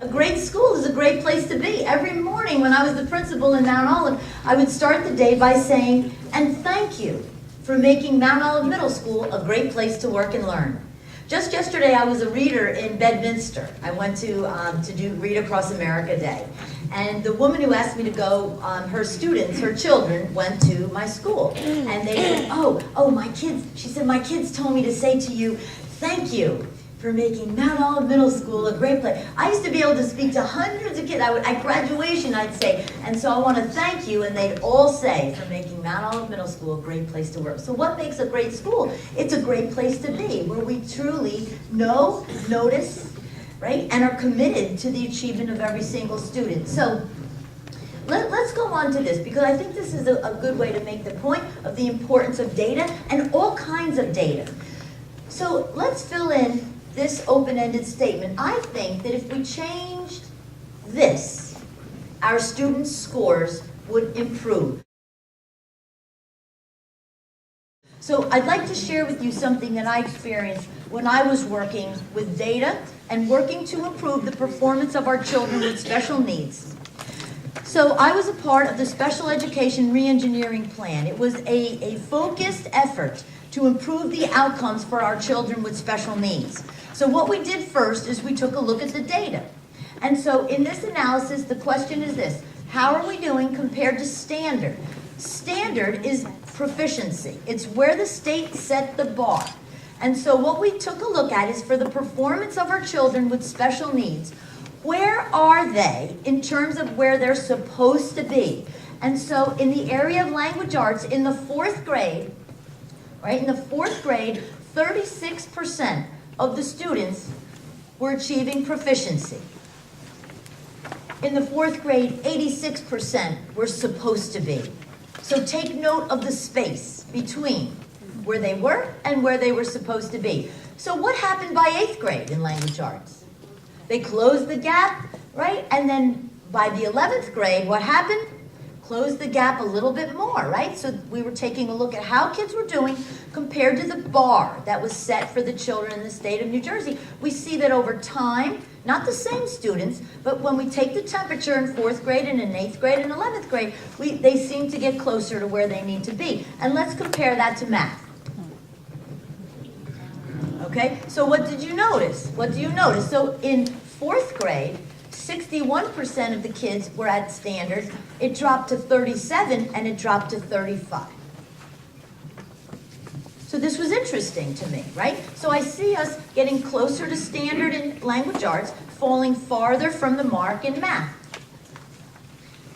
A great school is a great place to be. Every morning when I was the principal in Mount Olive, I would start the day by saying, and thank you for making Mount Olive Middle School a great place to work and learn. Just yesterday, I was a reader in Bedminster. I went to do Read Across America Day. And the woman who asked me to go, her students, her children, went to my school. And they said, oh, my kids, she said, my kids told me to say to you, thank you for making Mount Olive Middle School a great place. I used to be able to speak to hundreds of kids. At graduation, I'd say, and so I want to thank you, and they'd all say, for making Mount Olive Middle School a great place to work. So what makes a great school? It's a great place to be, where we truly know, notice, right, and are committed to the achievement of every single student. So let's go on to this, because I think this is a good way to make the point of the importance of data and all kinds of data. So let's fill in this open-ended statement. I think that if we changed this, our students' scores would improve. So I'd like to share with you something that I experienced when I was working with data and working to improve the performance of our children with special needs. So I was a part of the Special Education Reengineering Plan. It was a focused effort to improve the outcomes for our children with special needs. So what we did first is we took a look at the data. And so in this analysis, the question is this: how are we doing compared to standard? Standard is proficiency. It's where the state set the bar. And so what we took a look at is for the performance of our children with special needs, where are they in terms of where they're supposed to be? And so in the area of language arts, in the 4th grade, right, in the 4th grade, 36% of the students were achieving proficiency. In the 4th grade, 86% were supposed to be. So take note of the space between where they were and where they were supposed to be. So what happened by 8th grade in language arts? They closed the gap, right? And then by the 11th grade, what happened? Closed the gap a little bit more, right? So we were taking a look at how kids were doing compared to the bar that was set for the children in the state of New Jersey. We see that over time, not the same students, but when we take the temperature in 4th grade and in 8th grade and 11th grade, they seem to get closer to where they need to be. And let's compare that to math. Okay, so what did you notice? What do you notice? So in 4th grade, 61% of the kids were at standard. It dropped to 37, and it dropped to 35. So this was interesting to me, right? So I see us getting closer to standard in language arts, falling farther from the mark in math.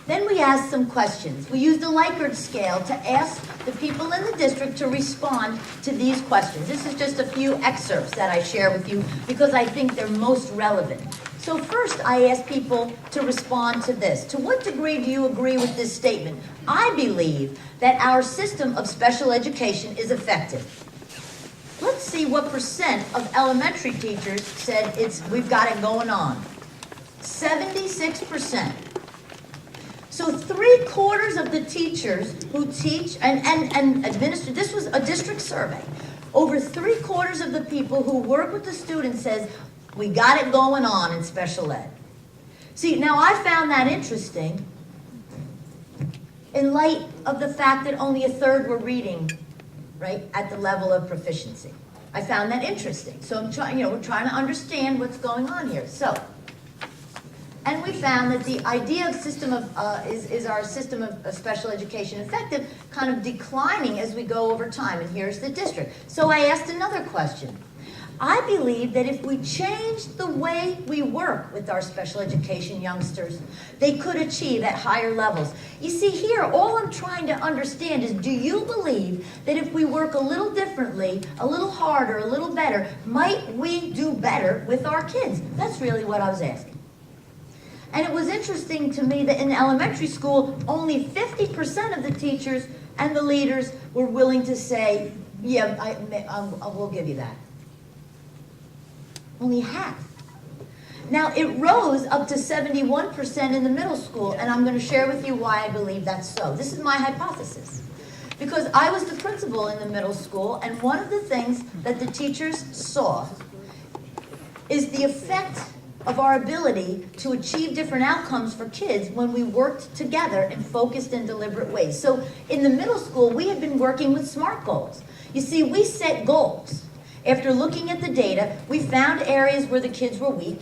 Then we asked some questions. We used a Likert scale to ask the people in the district to respond to these questions. This is just a few excerpts that I share with you because I think they're most relevant. So first, I asked people to respond to this. To what degree do you agree with this statement? I believe that our system of special education is effective. Let's see what percent of elementary teachers said we've got it going on. 76%. So 3/4 of the teachers who teach and administer, this was a district survey, over 3/4 of the people who work with the students says, we got it going on in special ed. See, now I found that interesting in light of the fact that only 1/3 were reading, right, at the level of proficiency. I found that interesting. So I'm trying, we're trying to understand what's going on here. So, and we found that the idea of system of, is our system of special education effective, kind of declining as we go over time. And here's the district. So I asked another question. I believe that if we changed the way we work with our special education youngsters, they could achieve at higher levels. You see here, all I'm trying to understand is, do you believe that if we work a little differently, a little harder, a little better, might we do better with our kids? That's really what I was asking. And it was interesting to me that in elementary school, only 50% of the teachers and the leaders were willing to say, yeah, I will give you that. Only half. Now, it rose up to 71% in the middle school, and I'm going to share with you why I believe that's so. This is my hypothesis. Because I was the principal in the middle school, and one of the things that the teachers saw is the effect of our ability to achieve different outcomes for kids when we worked together in focused and deliberate ways. So in the middle school, we had been working with SMART goals. You see, we set goals. After looking at the data, we found areas where the kids were weak,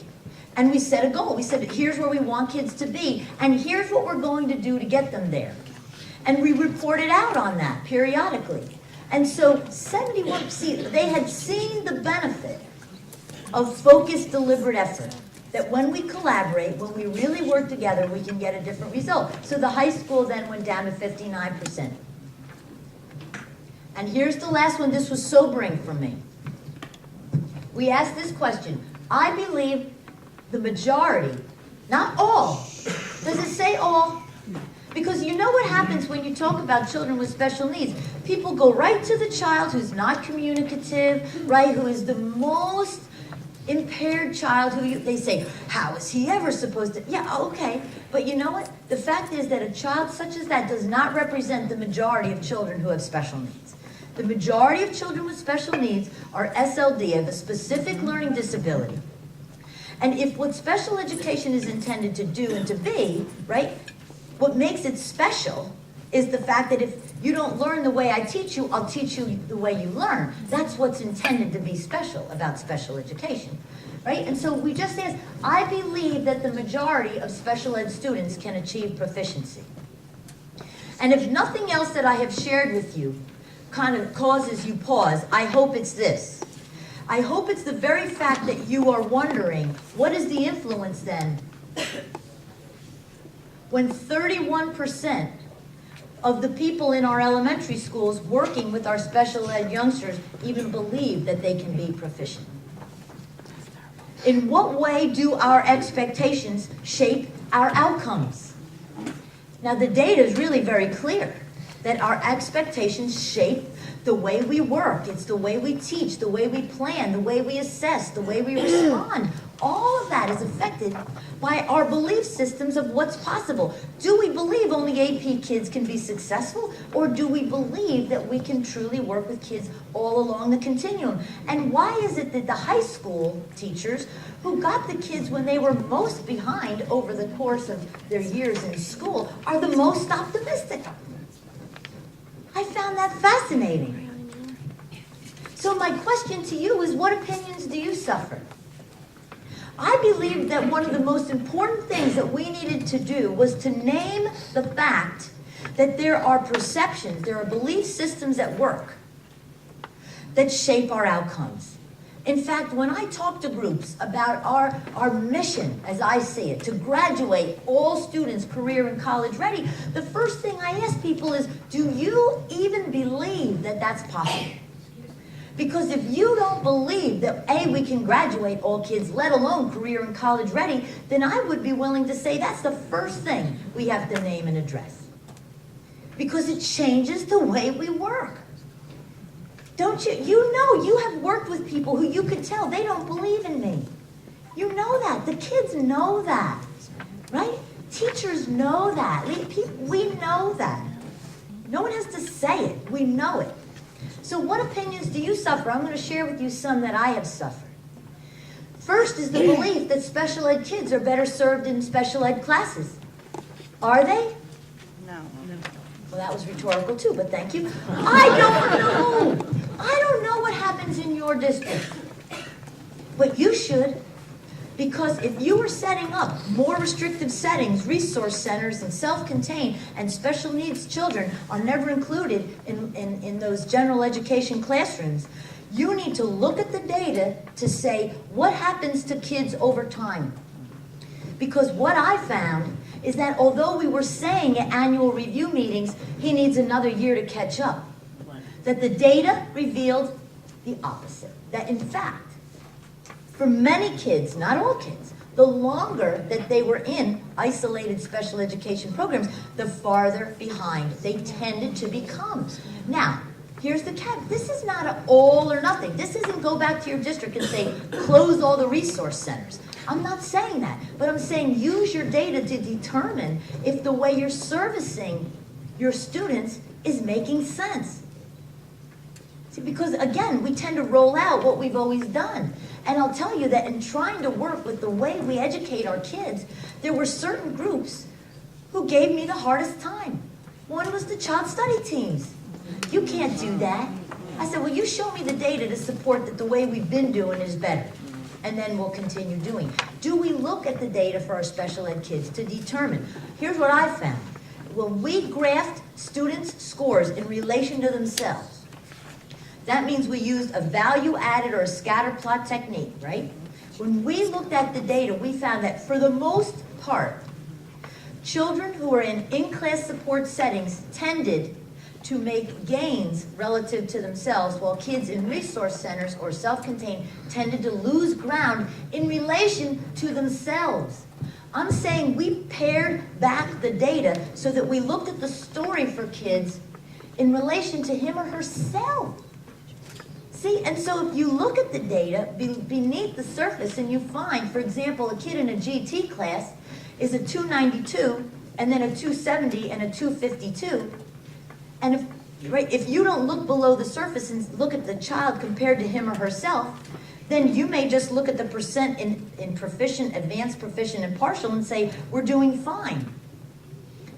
and we set a goal. We said, here's where we want kids to be, and here's what we're going to do to get them there. And we reported out on that periodically. And so 71, see, they had seen the benefit of focused, deliberate effort. That when we collaborate, when we really work together, we can get a different result. So the high school then went down to 59%. And here's the last one. This was sobering for me. We asked this question. I believe the majority, not all. Does it say all? Because you know what happens when you talk about children with special needs. People go right to the child who's not communicative, right, who is the most impaired child, who they say, how is he ever supposed to? Yeah, okay. But you know what? The fact is that a child such as that does not represent the majority of children who have special needs. The majority of children with special needs are SLD, have a specific learning disability. And if what special education is intended to do and to be, right, what makes it special is the fact that if you don't learn the way I teach you, I'll teach you the way you learn. That's what's intended to be special about special education, right? And so we just asked, I believe that the majority of special ed students can achieve proficiency. And if nothing else that I have shared with you kind of causes you pause, I hope it's this. I hope it's the very fact that you are wondering, what is the influence then when 31% of the people in our elementary schools working with our special ed youngsters even believe that they can be proficient? In what way do our expectations shape our outcomes? Now, the data is really very clear that our expectations shape the way we work. It's the way we teach, the way we plan, the way we assess, the way we respond. All of that is affected by our belief systems of what's possible. Do we believe only AP kids can be successful, or do we believe that we can truly work with kids all along the continuum? And why is it that the high school teachers who got the kids when they were most behind over the course of their years in school are the most optimistic? I found that fascinating. So my question to you is, what opinions do you suffer? I believe that one of the most important things that we needed to do was to name the fact that there are perceptions, there are belief systems at work that shape our outcomes. In fact, when I talk to groups about our mission, as I see it, to graduate all students career and college ready, the first thing I ask people is, do you even believe that that's possible? Because if you don't believe that, A, we can graduate all kids, let alone career and college ready, then I would be willing to say that's the first thing we have to name and address. Because it changes the way we work. Don't you? You know, you have worked with people who you could tell they don't believe in me. You know that. The kids know that, right? Teachers know that. We know that. No one has to say it. We know it. So what opinions do you suffer? I'm going to share with you some that I have suffered. First is the belief that special ed kids are better served in special ed classes. Are they? No. Well, that was rhetorical too, but thank you. I don't know. I don't know what happens in your district. But you should. Because if you were setting up more restrictive settings, resource centers, and self-contained, and special needs children are never included in those general education classrooms, you need to look at the data to say what happens to kids over time. Because what I found is that although we were saying at annual review meetings, he needs another year to catch up, that the data revealed the opposite. That in fact, for many kids, not all kids, the longer that they were in isolated special education programs, the farther behind they tended to become. Now, here's the catch. This is not an all or nothing. This isn't go back to your district and say, close all the resource centers. I'm not saying that, but I'm saying use your data to determine if the way you're servicing your students is making sense. See, because again, we tend to roll out what we've always done. And I'll tell you that in trying to work with the way we educate our kids, there were certain groups who gave me the hardest time. One was the child study teams. You can't do that. I said, well, you show me the data to support that the way we've been doing is better, and then we'll continue doing. Do we look at the data for our special ed kids to determine? Here's what I found. When we graphed students' scores in relation to themselves, that means we used a value-added or a scatter plot technique, right? When we looked at the data, we found that for the most part, children who are in-class support settings tended to make gains relative to themselves, while kids in resource centers or self-contained tended to lose ground in relation to themselves. I'm saying we pared back the data so that we looked at the story for kids in relation to him or herself. See, and so if you look at the data beneath the surface and you find, for example, a kid in a GT class is a 292 and then a 270 and a 252, and if you don't look below the surface and look at the child compared to him or herself, then you may just look at the percent in proficient, advanced proficient, and partial and say, we're doing fine.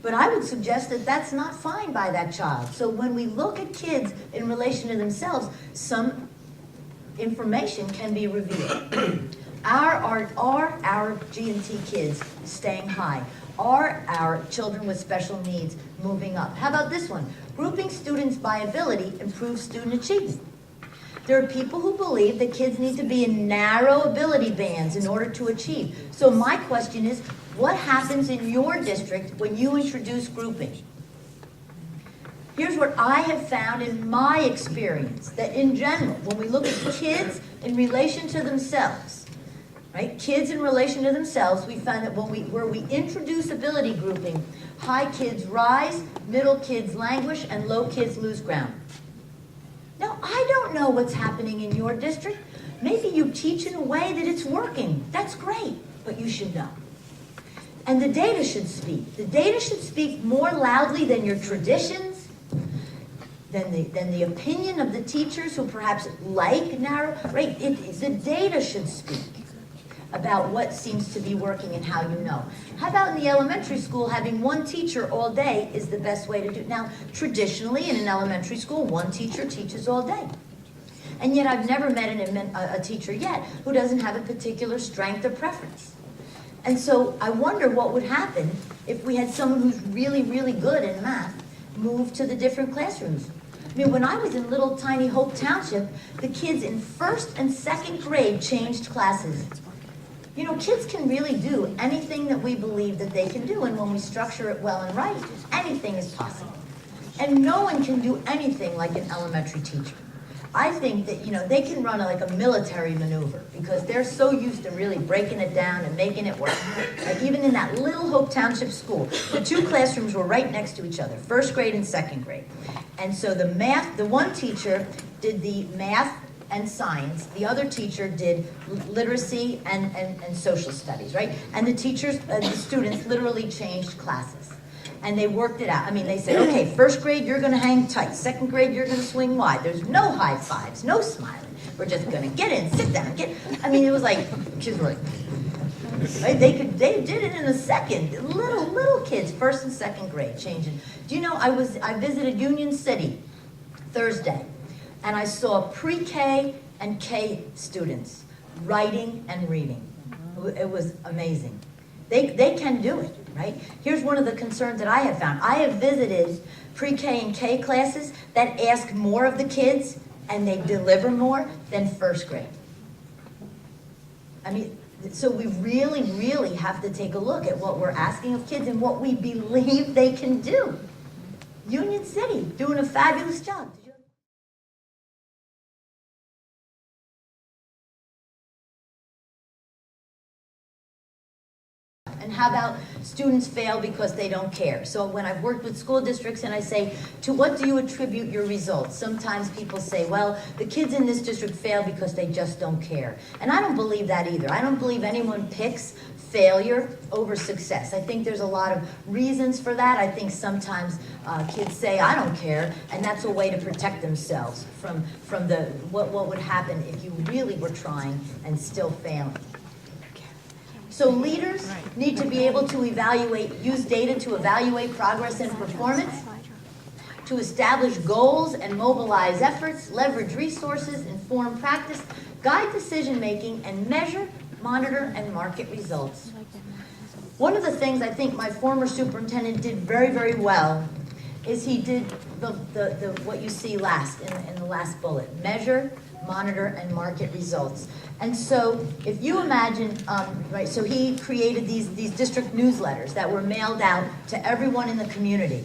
But I would suggest that that's not fine by that child. So when we look at kids in relation to themselves, some information can be revealed. Are our G&T kids staying high? Are our children with special needs moving up? How about this one? Grouping students by ability improves student achievement. There are people who believe that kids need to be in narrow ability bands in order to achieve. So my question is, what happens in your district when you introduce grouping? Here's what I have found in my experience, that in general, when we look at kids in relation to themselves, right? Kids in relation to themselves, we find that where we introduce ability grouping, high kids rise, middle kids languish, and low kids lose ground. Now, I don't know what's happening in your district. Maybe you teach in a way that it's working. That's great, but you should know. And the data should speak. The data should speak more loudly than your traditions, than the opinion of the teachers who perhaps like narrow, right? The data should speak about what seems to be working and how you know. How about in the elementary school, having one teacher all day is the best way to do it? Now, traditionally in an elementary school, one teacher teaches all day. And yet I've never met a teacher yet who doesn't have a particular strength or preference. And so I wonder what would happen if we had someone who's really, really good in math move to the different classrooms. I mean, when I was in little tiny Hope Township, the kids in first and second grade changed classes. You know, kids can really do anything that we believe that they can do, and when we structure it well and right, anything is possible. And no one can do anything like an elementary teacher. I think that, you know, they can run like a military maneuver because they're so used to really breaking it down and making it work. Like even in that little Hope Township school, the two classrooms were right next to each other, first grade and second grade. And so the one teacher did the math and science, the other teacher did literacy and social studies, right? And the teachers, the students literally changed classes. And they worked it out. I mean, they said, okay, first grade, you're gonna hang tight. Second grade, you're gonna swing wide. There's no high fives, no smiling. We're just gonna get in, sit down, I mean, it was like, kids were like, right? They did it in a second. Little kids, first and second grade, changing. Do you know, I visited Union City Thursday, and I saw pre-K and K students writing and reading. It was amazing. They can do it, right? Here's one of the concerns that I have found. I have visited pre-K and K classes that ask more of the kids and they deliver more than first grade. I mean, so we really, really have to take a look at what we're asking of kids and what we believe they can do. Union City, doing a fabulous job. And how about students fail because they don't care? So when I've worked with school districts and I say, to what do you attribute your results? Sometimes people say, well, the kids in this district fail because they just don't care. And I don't believe that either. I don't believe anyone picks failure over success. I think there's a lot of reasons for that. I think sometimes kids say, I don't care, and that's a way to protect themselves from what would happen if you really were trying and still failing. So leaders need to be able to use data to evaluate progress and performance, to establish goals and mobilize efforts, leverage resources, inform practice, guide decision-making, and measure, monitor, and market results. One of the things I think my former superintendent did very, very well is he did what you see last in the last bullet: measure, monitor, and market results. And so if you imagine, so he created these district newsletters that were mailed out to everyone in the community.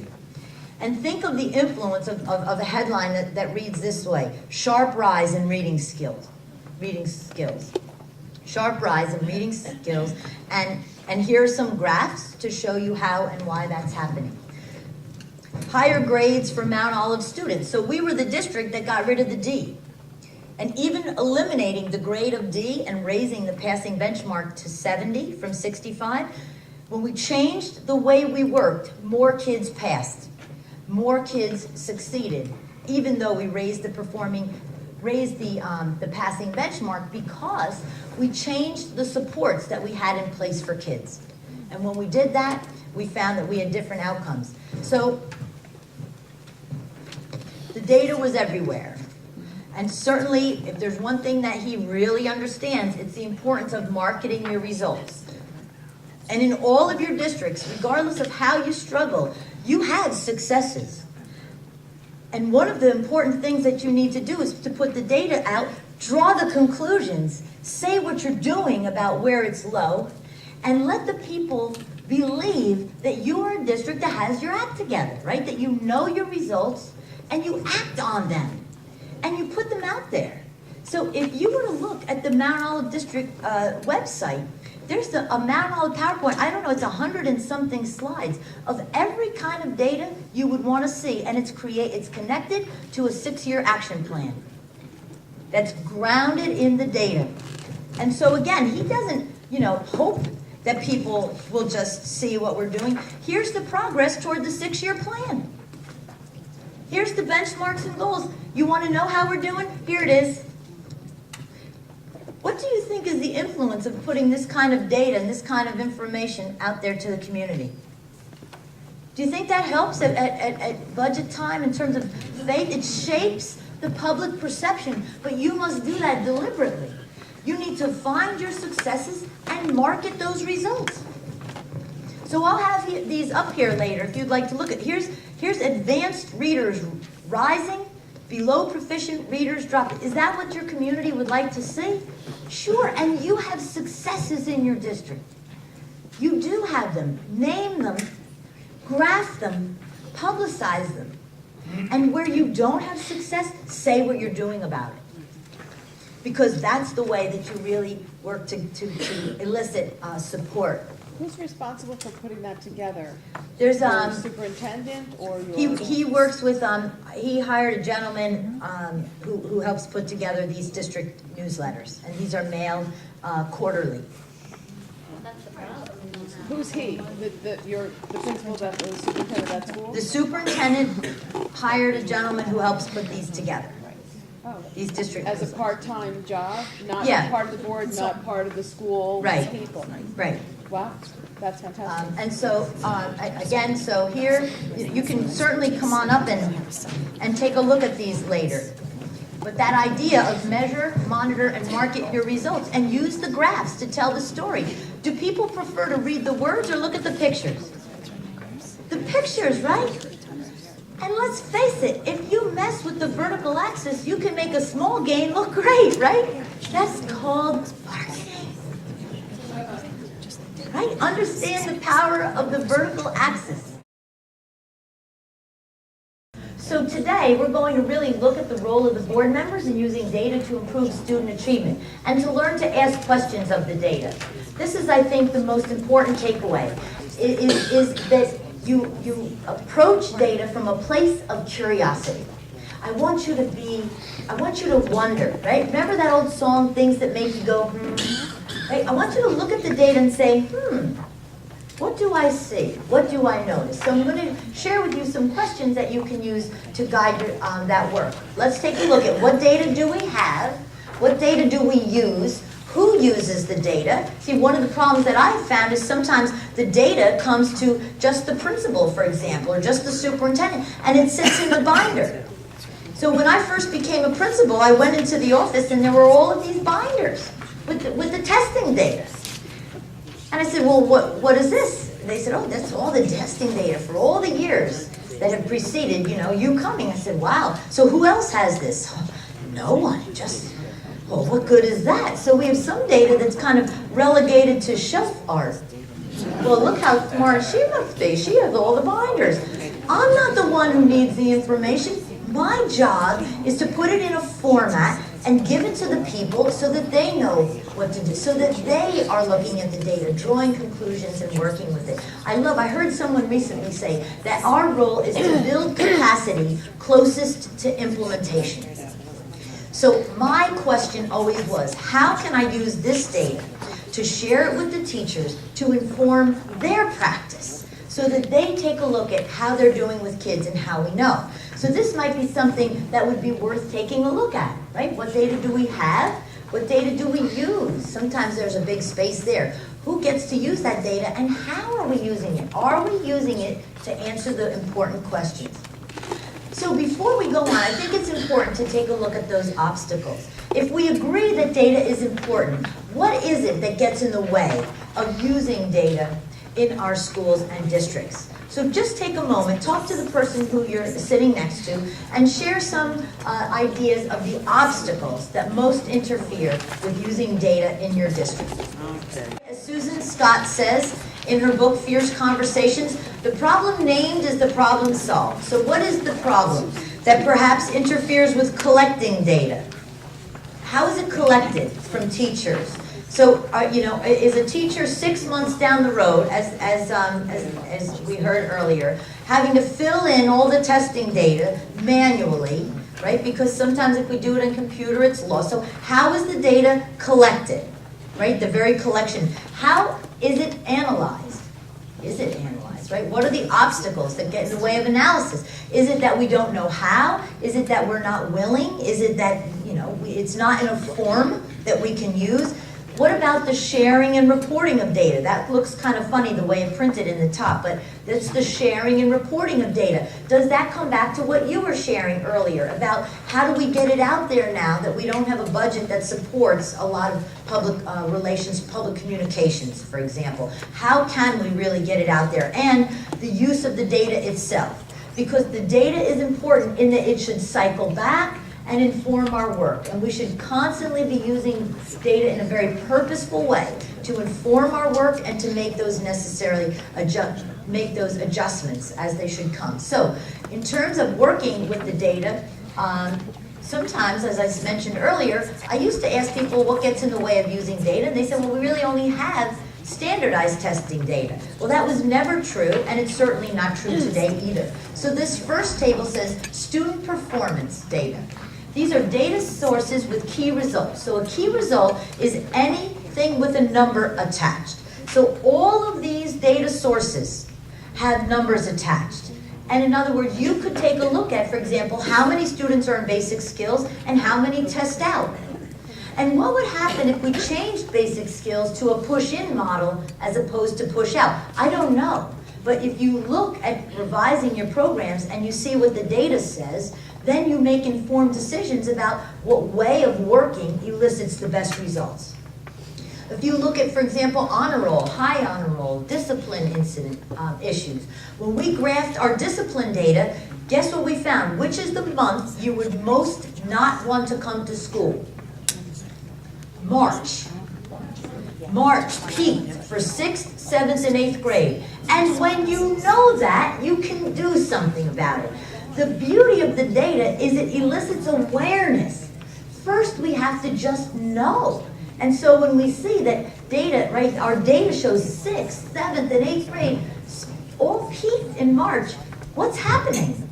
And think of the influence of a headline that reads this way: sharp rise in reading skills. Sharp rise in reading skills. And here are some graphs to show you how and why that's happening. Higher grades for Mount Olive students. So we were the district that got rid of the D. And even eliminating the grade of D and raising the passing benchmark to 70 from 65, when we changed the way we worked, more kids passed. More kids succeeded, even though we raised the passing benchmark, because we changed the supports that we had in place for kids. And when we did that, we found that we had different outcomes. So the data was everywhere. And certainly, if there's one thing that he really understands, it's the importance of marketing your results. And in all of your districts, regardless of how you struggle, you had successes. And one of the important things that you need to do is to put the data out, draw the conclusions, say what you're doing about where it's low, and let the people believe that you are a district that has your act together, right? That you know your results and you act on them. And you put them out there. So if you were to look at the Mount Olive District website, there's a Mount Olive PowerPoint, I don't know, it's 100 and something slides of every kind of data you would want to see, and it's connected to a 6-year action plan that's grounded in the data. And so again, he doesn't, hope that people will just see what we're doing. Here's the progress toward the 6-year plan. Here's the benchmarks and goals. You want to know how we're doing? Here it is. What do you think is the influence of putting this kind of data and this kind of information out there to the community? Do you think that helps at budget time in terms of faith? It shapes the public perception, but you must do that deliberately. You need to find your successes and market those results. So I'll have these up here later if you'd like to look at. Here's advanced readers rising, below proficient readers dropping. Is that what your community would like to see? Sure, and you have successes in your district. You do have them. Name them, graph them, publicize them. And where you don't have success, say what you're doing about it. Because that's the way that you really work to elicit support. Who's responsible for putting that together? There's your superintendent or your... He works with he hired a gentleman who helps put together these district newsletters, and these are mailed quarterly. Who's he? The principal, the superintendent of that school? The superintendent hired a gentleman who helps put these together. Oh. These district as a part-time job, not part of the board, not part of the school people. Right. Wow, that's fantastic. And so, again, so here, you can certainly come on up and take a look at these later. But that idea of measure, monitor, and market your results, and use the graphs to tell the story. Do people prefer to read the words or look at the pictures? The pictures, right? And let's face it, if you mess with the vertical axis, you can make a small gain look great, right? That's called marketing. Right? Understand the power of the vertical axis. So today, today we're going to really look at the role of the board members in using data to improve student achievement and to learn to ask questions of the data. This is, I think, the most important takeaway, is that you approach data from a place of curiosity. I want you to wonder, right? Remember that old song, Things That Make You Go, Right? I want you to look at the data and say, what do I see? What do I notice? So I'm going to share with you some questions that you can use to guide your, that work. Let's take a look at what data do we have? What data do we use? Who uses the data? See, one of the problems that I've found is sometimes the data comes to just the principal, for example, or just the superintendent, and it sits in the binder. So when I first became a principal, I went into the office and there were all of these binders with the testing data. And I said, well, what is this? And they said, oh, that's all the testing data for all the years that have preceded, you coming. I said, wow, so who else has this? Oh, no one, just, well, what good is that? So we have some data that's kind of relegated to shelf art. Well, look how smart she must be. She has all the binders. I'm not the one who needs the information. My job is to put it in a format and give it to the people so that they know what to do, so that they are looking at the data, drawing conclusions and working with it. I heard someone recently say that our role is to build capacity closest to implementation. So my question always was, how can I use this data to share it with the teachers to inform their practice so that they take a look at how they're doing with kids and how we know. So this might be something that would be worth taking a look at, right? What data do we have? What data do we use? Sometimes there's a big space there. Who gets to use that data and how are we using it? Are we using it to answer the important questions? So before we go on, I think it's important to take a look at those obstacles. If we agree that data is important, what is it that gets in the way of using data in our schools and districts? So just take a moment, talk to the person who you're sitting next to, and share some ideas of the obstacles that most interfere with using data in your district. Okay. As Susan Scott says in her book, Fierce Conversations, the problem named is the problem solved. So what is the problem that perhaps interferes with collecting data? How is it collected from teachers? So, is a teacher 6 months down the road, as we heard earlier, having to fill in all the testing data manually, right? Because sometimes if we do it on computer, it's lost. So how is the data collected, right? The very collection. How is it analyzed? Is it analyzed, right? What are the obstacles that get in the way of analysis? Is it that we don't know how? Is it that we're not willing? Is it that, it's not in a form that we can use? What about the sharing and reporting of data? That looks kind of funny the way it's printed in the top, but that's the sharing and reporting of data. Does that come back to what you were sharing earlier about how do we get it out there now that we don't have a budget that supports a lot of public relations, public communications, for example? How can we really get it out there? And the use of the data itself. Because the data is important in that it should cycle back and inform our work. And we should constantly be using data in a very purposeful way to inform our work and to make those adjustments as they should come. So in terms of working with the data, sometimes, as I mentioned earlier, I used to ask people what gets in the way of using data, and they said, well, we really only have standardized testing data. Well, that was never true, and it's certainly not true today either. So this first table says student performance data. These are data sources with key results. So a key result is anything with a number attached. So all of these data sources have numbers attached. And in other words, you could take a look at, for example, how many students are in basic skills and how many test out. And what would happen if we changed basic skills to a push-in model as opposed to push-out? I don't know. But if you look at revising your programs and you see what the data says, then you make informed decisions about what way of working elicits the best results. If you look at, for example, honor roll, high honor roll, discipline incident issues, when we graphed our discipline data, guess what we found? Which is the month you would most not want to come to school? March. March peaked for 6th, 7th, and 8th grade. And when you know that, you can do something about it. The beauty of the data is it elicits awareness. First, we have to just know. And so when we see that data, right, our data shows 6th, 7th, and 8th grade all peaked in March, what's happening?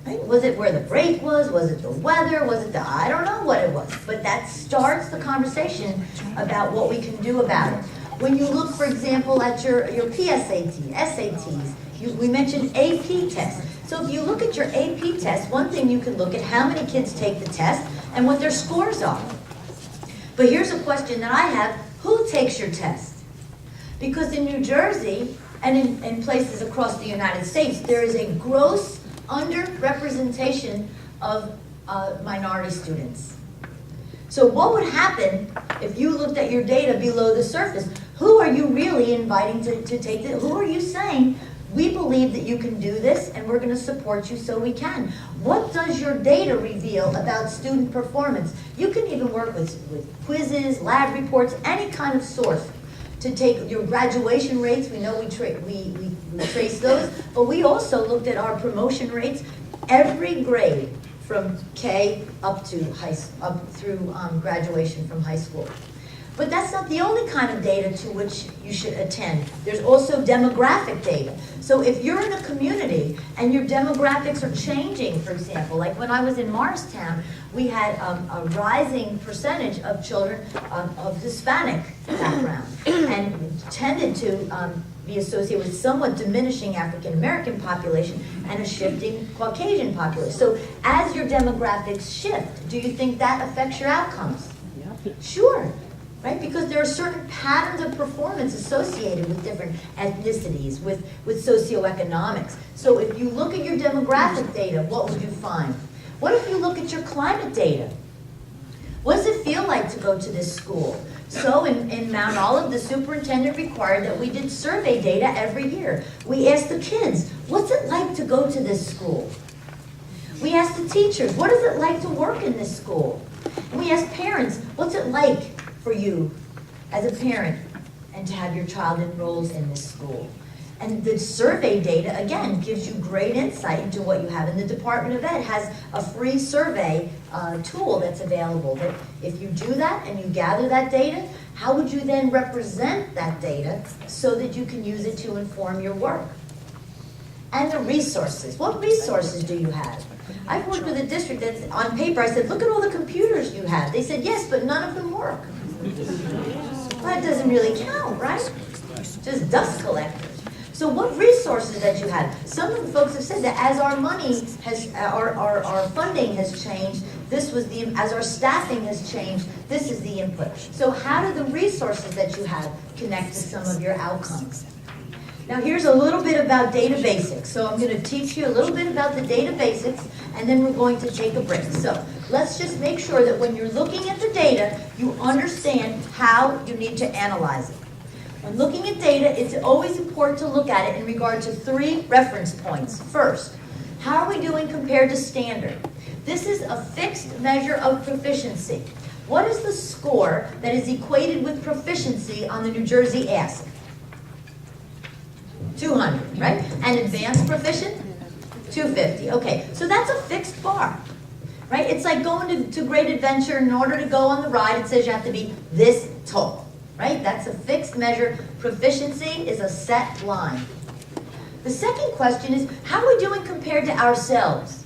Right? Was it where the break was? Was it the weather? Was it I don't know what it was. But that starts the conversation about what we can do about it. When you look, for example, at your PSAT, SATs, we mentioned AP tests. So if you look at your AP test, one thing you can look at how many kids take the test and what their scores are. But here's a question that I have, who takes your test? Because in New Jersey and in places across the United States, there is a gross underrepresentation of minority students. So what would happen if you looked at your data below the surface? Who are you really inviting to take it? Who are you saying, we believe that you can do this and we're going to support you so we can? What does your data reveal about student performance? You can even work with quizzes, lab reports, any kind of source to take your graduation rates. We know we trace those, but we also looked at our promotion rates every grade from K up through graduation from high school. But that's not the only kind of data to which you should attend. There's also demographic data. So if you're in a community and your demographics are changing, for example, like when I was in Morristown, we had a rising percentage of children of Hispanic background and tended to be associated with somewhat diminishing African American population and a shifting Caucasian population. So as your demographics shift, do you think that affects your outcomes? Sure. Right? Because there are certain patterns of performance associated with different ethnicities, with socioeconomics. So if you look at your demographic data, what would you find? What if you look at your climate data? What does it feel like to go to this school? So in Mount Olive, the superintendent required that we did survey data every year. We asked the kids, what's it like to go to this school? We asked the teachers, what is it like to work in this school? And we asked parents, what's it like for you as a parent and to have your child enrolled in this school? And the survey data, again, gives you great insight into what you have. And the Department of Ed has a free survey tool that's available. That if you do that and you gather that data, how would you then represent that data so that you can use it to inform your work? And the resources. What resources do you have? I've worked with a district that's on paper, I said, look at all the computers you have. They said, yes, but none of them work. Well, that doesn't really count, right? Just dust collectors. So what resources that you have? Some of the folks have said that as our money has, our funding has changed, this was the, as our staffing has changed, this is the input. So how do the resources that you have connect to some of your outcomes? Now here's a little bit about data basics. So I'm going to teach you a little bit about the data basics, and then we're going to take a break. So let's just make sure that when you're looking at the data, you understand how you need to analyze it. When looking at data, it's always important to look at it in regard to 3 reference points. First, how are we doing compared to standard? This is a fixed measure of proficiency. What is the score that is equated with proficiency on the New Jersey Ask? 200, right? And advanced proficient? 250. Okay, so that's a fixed bar, right? It's like going to Great Adventure. In order to go on the ride, it says you have to be this tall, right? That's a fixed measure. Proficiency is a set line. The second question is, how are we doing compared to ourselves?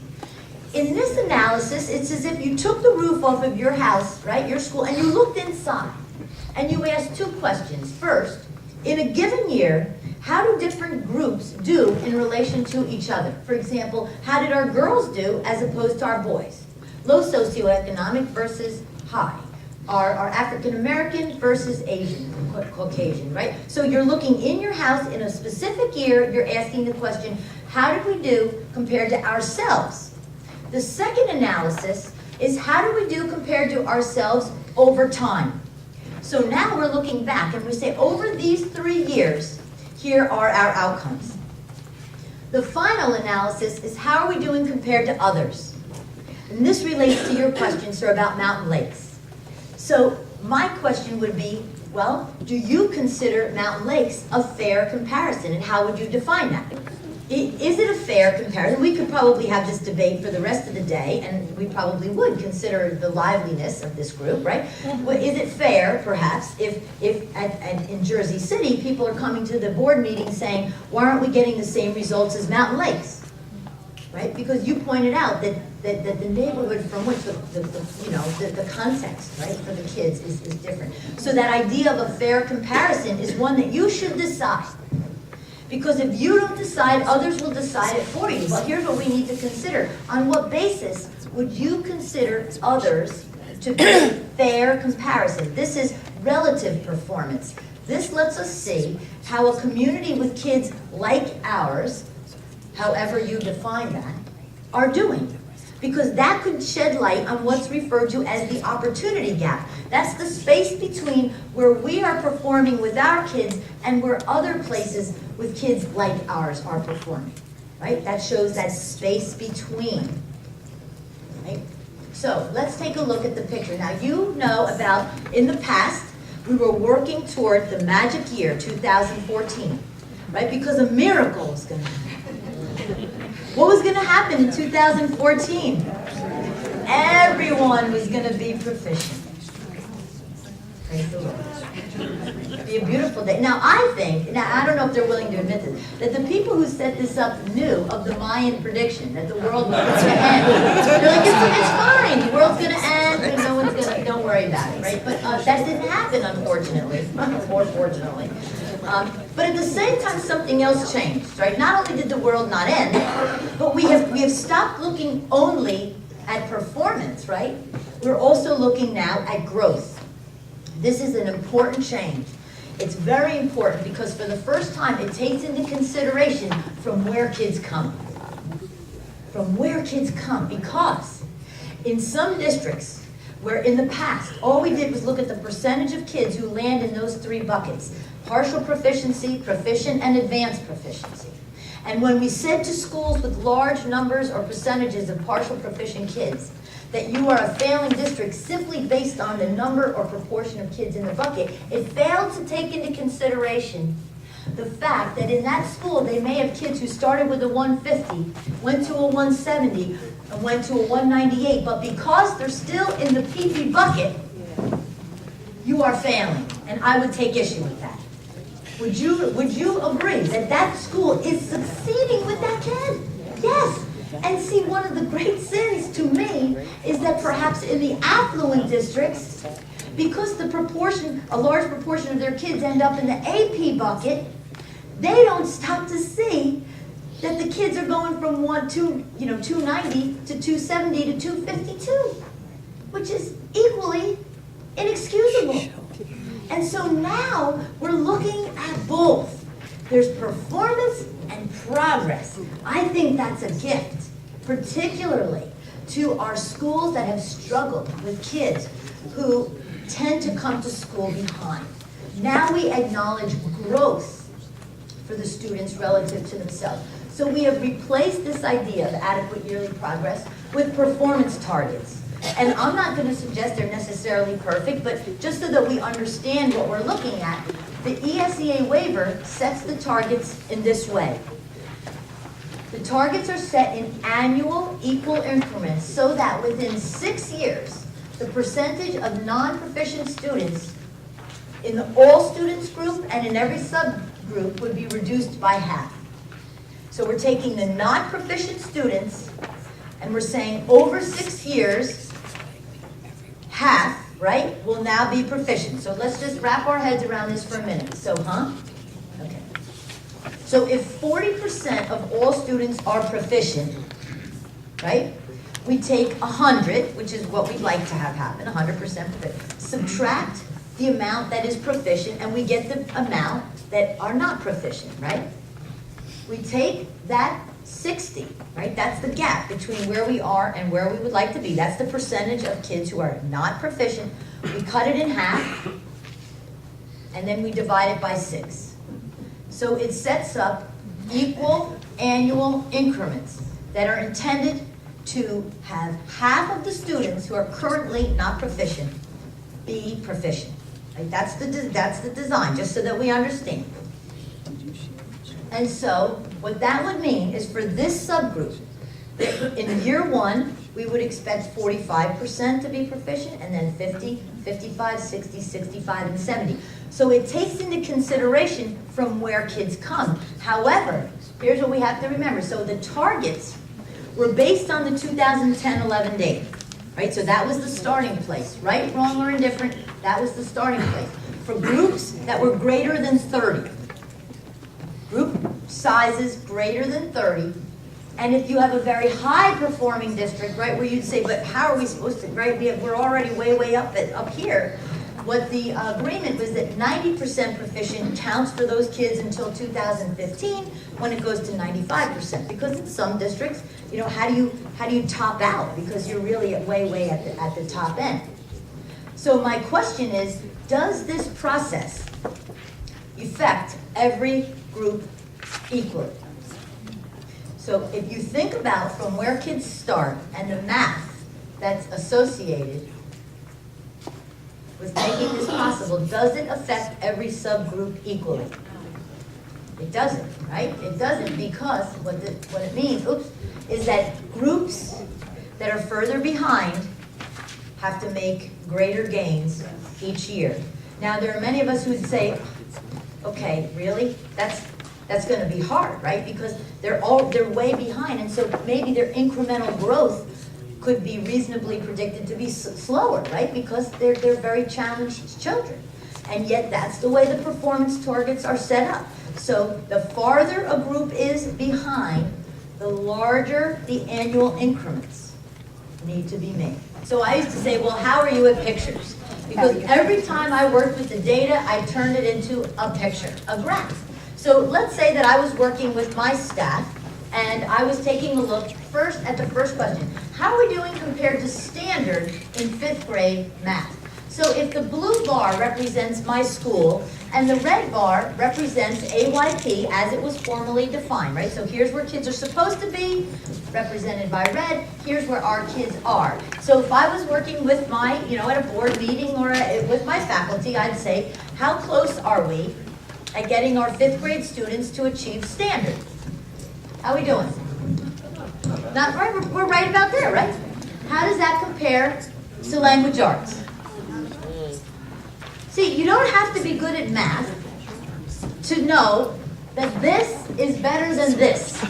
In this analysis, it's as if you took the roof off of your house, right, your school, and you looked inside, and you asked 2 questions. First, in a given year, how do different groups do in relation to each other? For example, how did our girls do as opposed to our boys? Low socioeconomic versus high. Our African American versus Asian, Caucasian, right? So you're looking in your house in a specific year, you're asking the question, how did we do compared to ourselves? The second analysis is how do we do compared to ourselves over time? So now we're looking back and we say over these 3 years, here are our outcomes. The final analysis is how are we doing compared to others? And this relates to your question, sir, about mountain lakes. So my question would be, well, do you consider mountain lakes a fair comparison, and how would you define that? Is it a fair comparison? We could probably have this debate for the rest of the day, and we probably would consider the liveliness of this group, right? Well, is it fair, perhaps, if in Jersey City, people are coming to the board meeting saying, why aren't we getting the same results as Mountain Lakes? Right? Because you pointed out that the neighborhood from which the context, right, for the kids is different. So that idea of a fair comparison is one that you should decide. Because if you don't decide, others will decide it for you. Well, here's what we need to consider. On what basis would you consider others to be a fair comparison? This is relative performance. This lets us see how a community with kids like ours, however you define that, are doing. Because that could shed light on what's referred to as the opportunity gap. That's the space between where we are performing with our kids and where other places with kids like ours are performing, right? That shows that space between, right? So let's take a look at the picture. Now you know about, in the past, we were working toward the magic year, 2014, right? Because a miracle was going to happen. What was going to happen in 2014? Everyone was going to be proficient. Praise the Lord. It'd be a beautiful day. Now I don't know if they're willing to admit this, that the people who set this up knew of the Mayan prediction that the world was going to end. They're like, it's fine, the world's going to end, and no one's going to, don't worry about it, right? But that didn't happen, unfortunately, or fortunately. But at the same time, something else changed, right? Not only did the world not end, but we have stopped looking only at performance, right? We're also looking now at growth. This is an important change. It's very important because for the first time, it takes into consideration from where kids come. From where kids come, because in some districts, where in the past, all we did was look at the percentage of kids who land in those three buckets: partial proficiency, proficient, and advanced proficiency. And when we said to schools with large numbers or percentages of partial proficient kids that you are a failing district simply based on the number or proportion of kids in the bucket, it failed to take into consideration the fact that in that school they may have kids who started with a 150, went to a 170, and went to a 198, but because they're still in the PP bucket, you are failing. And I would take issue with that. Would you agree that that school is succeeding with that kid? Yes. And see, one of the great sins to me is that perhaps in the affluent districts, because a large proportion of their kids end up in the AP bucket, they don't stop to see that the kids are going from 290 to 270 to 252, which is equally inexcusable. And so now we're looking at both. There's performance and progress. I think that's a gift, particularly to our schools that have struggled with kids who tend to come to school behind. Now we acknowledge growth for the students relative to themselves. So we have replaced this idea of adequate yearly progress with performance targets. And I'm not going to suggest they're necessarily perfect, but just so that we understand what we're looking at, the ESEA waiver sets the targets in this way. The targets are set in annual equal increments so that within 6 years, the percentage of non-proficient students in the all students group and in every subgroup would be reduced by half. So we're taking the non-proficient students and we're saying over 6 years, half, right, will now be proficient. So let's just wrap our heads around this for a minute. So, Okay. So if 40% of all students are proficient, right, we take 100, which is what we'd like to have happen, 100% proficient. Subtract the amount that is proficient, and we get the amount that are not proficient, right? We take that 60, right? That's the gap between where we are and where we would like to be. That's the percentage of kids who are not proficient. We cut it in half, and then we divide it by 6. So it sets up equal annual increments that are intended to have half of the students who are currently not proficient be proficient. Right? That's the design, just so that we understand. And so what that would mean is for this subgroup, that in year one, we would expect 45% to be proficient, and then 50, 55, 60, 65, and 70. So it takes into consideration from where kids come. However, here's what we have to remember. So the targets were based on the 2010-11 data, right? So that was the starting place. Right, wrong, or indifferent, that was the starting place. For groups that were greater than 30, group sizes greater than 30, and if you have a very high performing district, right, where you'd say, but how are we supposed to, right, we're already way up here. What the agreement was that 90% proficient counts for those kids until 2015, when it goes to 95%. Because in some districts, you know, how do you top out? Because you're really way at the top end. So my question is, does this process affect every group equally? So if you think about from where kids start and the math that's associated with making this possible, does it affect every subgroup equally? It doesn't, right? It doesn't, because what it means, is that groups that are further behind have to make greater gains each year. Now, there are many of us who would say, okay, really? That's going to be hard, right? Because they're way behind, and so maybe their incremental growth could be reasonably predicted to be slower, right? Because they're very challenged children. And yet that's the way the performance targets are set up. So the farther a group is behind, the larger the annual increments need to be made. So I used to say, well, how are you at pictures? Because every time I worked with the data, I turned it into a picture, a graph. So let's say that I was working with my staff, and I was taking a look first at the first question. How are we doing compared to standard in 5th grade math? So if the blue bar represents my school, and the red bar represents AYP as it was formally defined, right? So here's where kids are supposed to be, represented by red. Here's where our kids are. So if I was working with my, at a board meeting or with my faculty, I'd say, how close are we at getting our 5th grade students to achieve standard? How are we doing? Not right. We're right about there, right? How does that compare to language arts? See, you don't have to be good at math to know that this is better than this,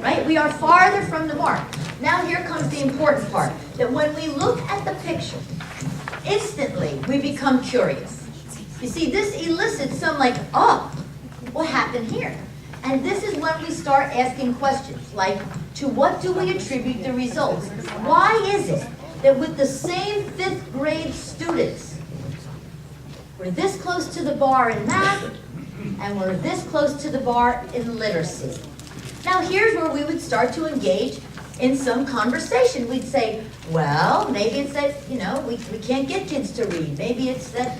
right? We are farther from the mark. Now here comes the important part, that when we look at the picture, instantly we become curious. You see, this elicits some what happened here? And this is when we start asking questions, like, to what do we attribute the results? Why is it that with the same 5th grade students, we're this close to the bar in math, and we're this close to the bar in literacy? Now here's where we would start to engage in some conversation. We'd say, well, maybe it's that, we can't get kids to read. Maybe it's that,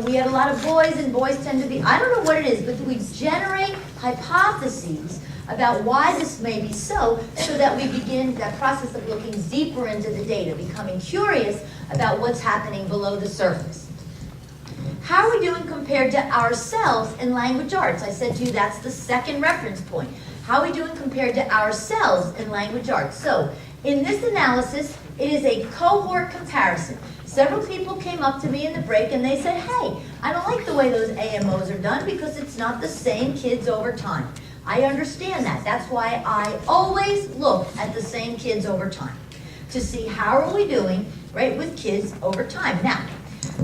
we had a lot of boys, and boys tend to be, I don't know what it is, but we generate hypotheses about why this may be so that we begin that process of looking deeper into the data, becoming curious about what's happening below the surface. How are we doing compared to ourselves in language arts? I said to you that's the second reference point. How are we doing compared to ourselves in language arts? So, in this analysis, it is a cohort comparison. Several people came up to me in the break and they said, hey, I don't like the way those AMOs are done because it's not the same kids over time. I understand that. That's why I always look at the same kids over time to see how are we doing, right, with kids over time. Now,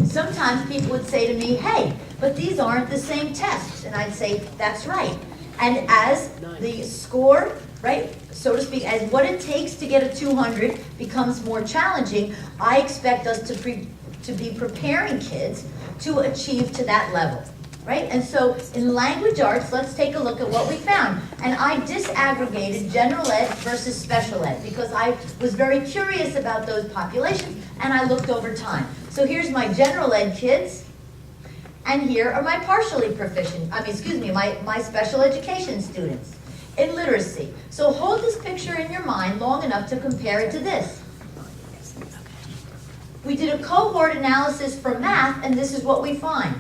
sometimes people would say to me, hey, but these aren't the same tests. And I'd say, that's right. And as the score, right, so to speak, as what it takes to get a 200 becomes more challenging, I expect us to be preparing kids to achieve to that level, right? And so in language arts, let's take a look at what we found. And I disaggregated general ed versus special ed because I was very curious about those populations, and I looked over time. So here's my general ed kids, and here are my partially proficient, my special education students in literacy. So hold this picture in your mind long enough to compare it to this. We did a cohort analysis for math, and this is what we find.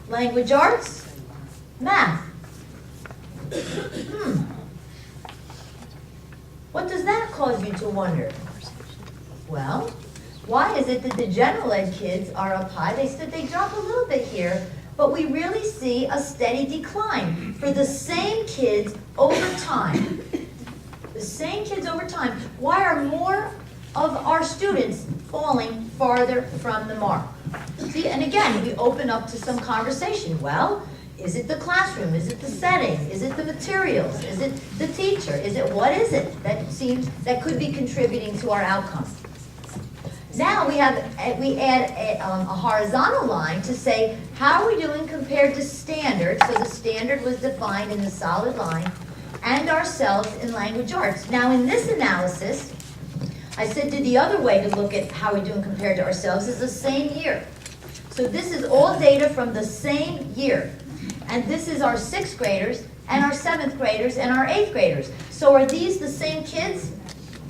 Language arts, Math. What does that cause you to wonder? Well, why is it that the general ed kids are up high? They said they drop a little bit here, but we really see a steady decline for the same kids over time. The same kids over time. Why are more of our students falling farther from the mark? See, and again, we open up to some conversation. Well, is it the classroom? Is it the setting? Is it the materials? Is it the teacher? Is it, what is it that could be contributing to our outcomes? Now we add a horizontal line to say, how are we doing compared to standard? So the standard was defined in the solid line, and ourselves in language arts. Now in this analysis, I said the other way to look at how we're doing compared to ourselves is the same year. So this is all data from the same year. And this is our 6th graders, and our 7th graders, and our 8th graders. So are these the same kids?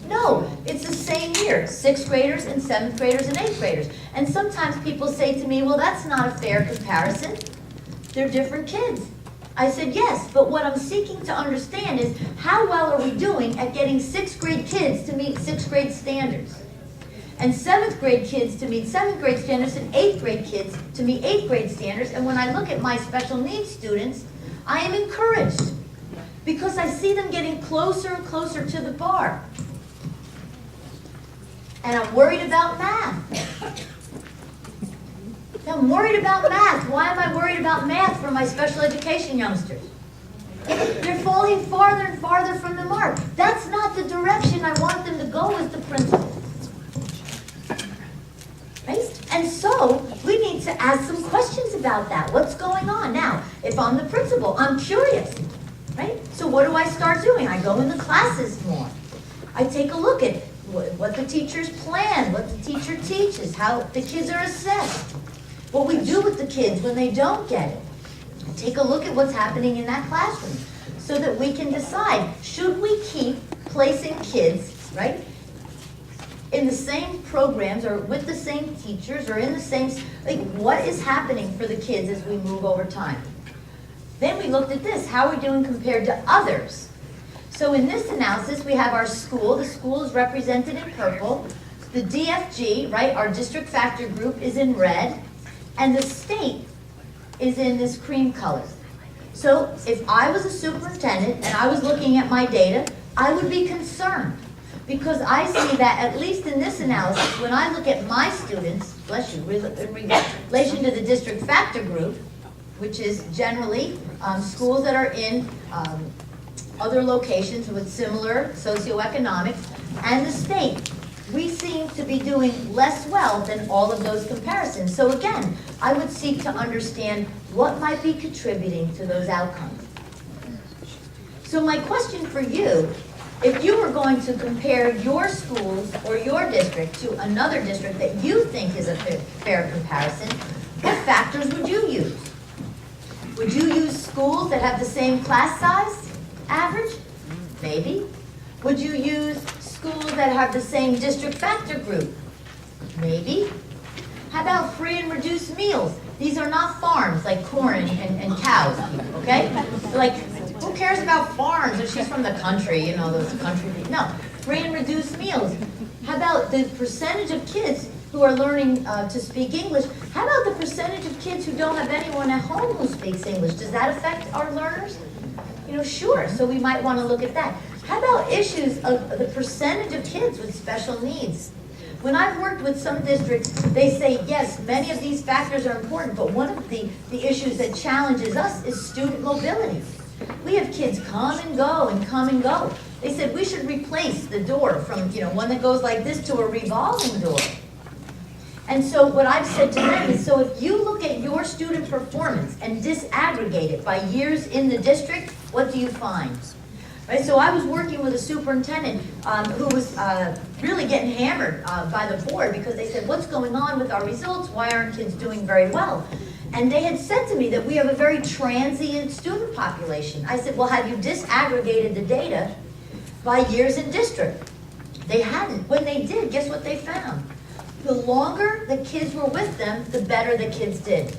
No, it's the same year, 6th graders and 7th graders and 8th graders. And sometimes people say to me, well, that's not a fair comparison. They're different kids. I said, yes, but what I'm seeking to understand is how well are we doing at getting 6th grade kids to meet 6th grade standards? And 7th grade kids to meet 7th grade standards, and 8th grade kids to meet 8th grade standards. And when I look at my special needs students, I am encouraged because I see them getting closer and closer to the bar. And I'm worried about math. I'm worried about math. Why am I worried about math for my special education youngsters? They're falling farther and farther from the mark. That's not the direction I want them to go as the principal. Right? And so we need to ask some questions about that. What's going on? Now, if I'm the principal, I'm curious. Right? So what do I start doing? I go in the classes more. I take a look at what the teachers plan, what the teacher teaches, how the kids are assessed, what we do with the kids when they don't get it. Take a look at what's happening in that classroom so that we can decide, should we keep placing kids, right, in the same programs or with the same teachers or in the same, like, what is happening for the kids as we move over time? Then we looked at this, how are we doing compared to others? So in this analysis, we have our school. The school is represented in purple. The DFG, right, our district factor group, is in red. And the state is in this cream color. So if I was a superintendent and I was looking at my data, I would be concerned. Because I see that, at least in this analysis, when I look at my students, bless you, in relation to the district factor group, which is generally schools that are in other locations with similar socioeconomics, and the state, we seem to be doing less well than all of those comparisons. So again, I would seek to understand what might be contributing to those outcomes. So my question for you, if you were going to compare your schools or your district to another district that you think is a fair comparison, what factors would you use? Would you use schools that have the same class size average? Maybe. Would you use schools that have the same district factor group? Maybe. How about free and reduced meals? These are not farms like corn and cows, okay? Like, who cares about farms if she's from the country, you know, those country people? No, free and reduced meals. How about the percentage of kids who are learning to speak English? How about the percentage of kids who don't have anyone at home who speaks English? Does that affect our learners? You know, sure, so we might want to look at that. How about issues of the percentage of kids with special needs? When I've worked with some districts, they say, yes, many of these factors are important, but one of the issues that challenges us is student mobility. We have kids come and go and come and go. They said we should replace the door from, you know, one that goes like this to a revolving door. And so what I've said to them is, so if you look at your student performance and disaggregate it by years in the district, what do you find? Right, so I was working with a superintendent who was really getting hammered by the board because they said, what's going on with our results? Why aren't kids doing very well? And they had said to me that we have a very transient student population. I said, well, have you disaggregated the data by years in district? They hadn't. When they did, guess what they found? The longer the kids were with them, the better the kids did.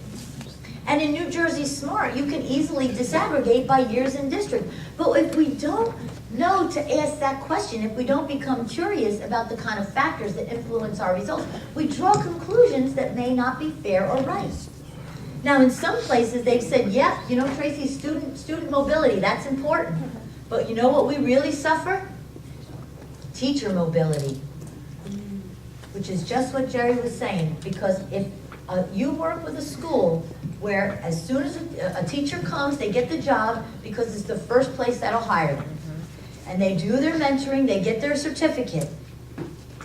And in New Jersey Smart, you can easily disaggregate by years in district. But if we don't know to ask that question, if we don't become curious about the kind of factors that influence our results, we draw conclusions that may not be fair or right. Now, in some places, they've said, yeah, you know, Tracy, student mobility, that's important. But you know what we really suffer? Teacher mobility, which is just what Jerry was saying, because if you work with a school where as soon as a teacher comes, they get the job because it's the first place that'll hire them. And they do their mentoring, they get their certificate,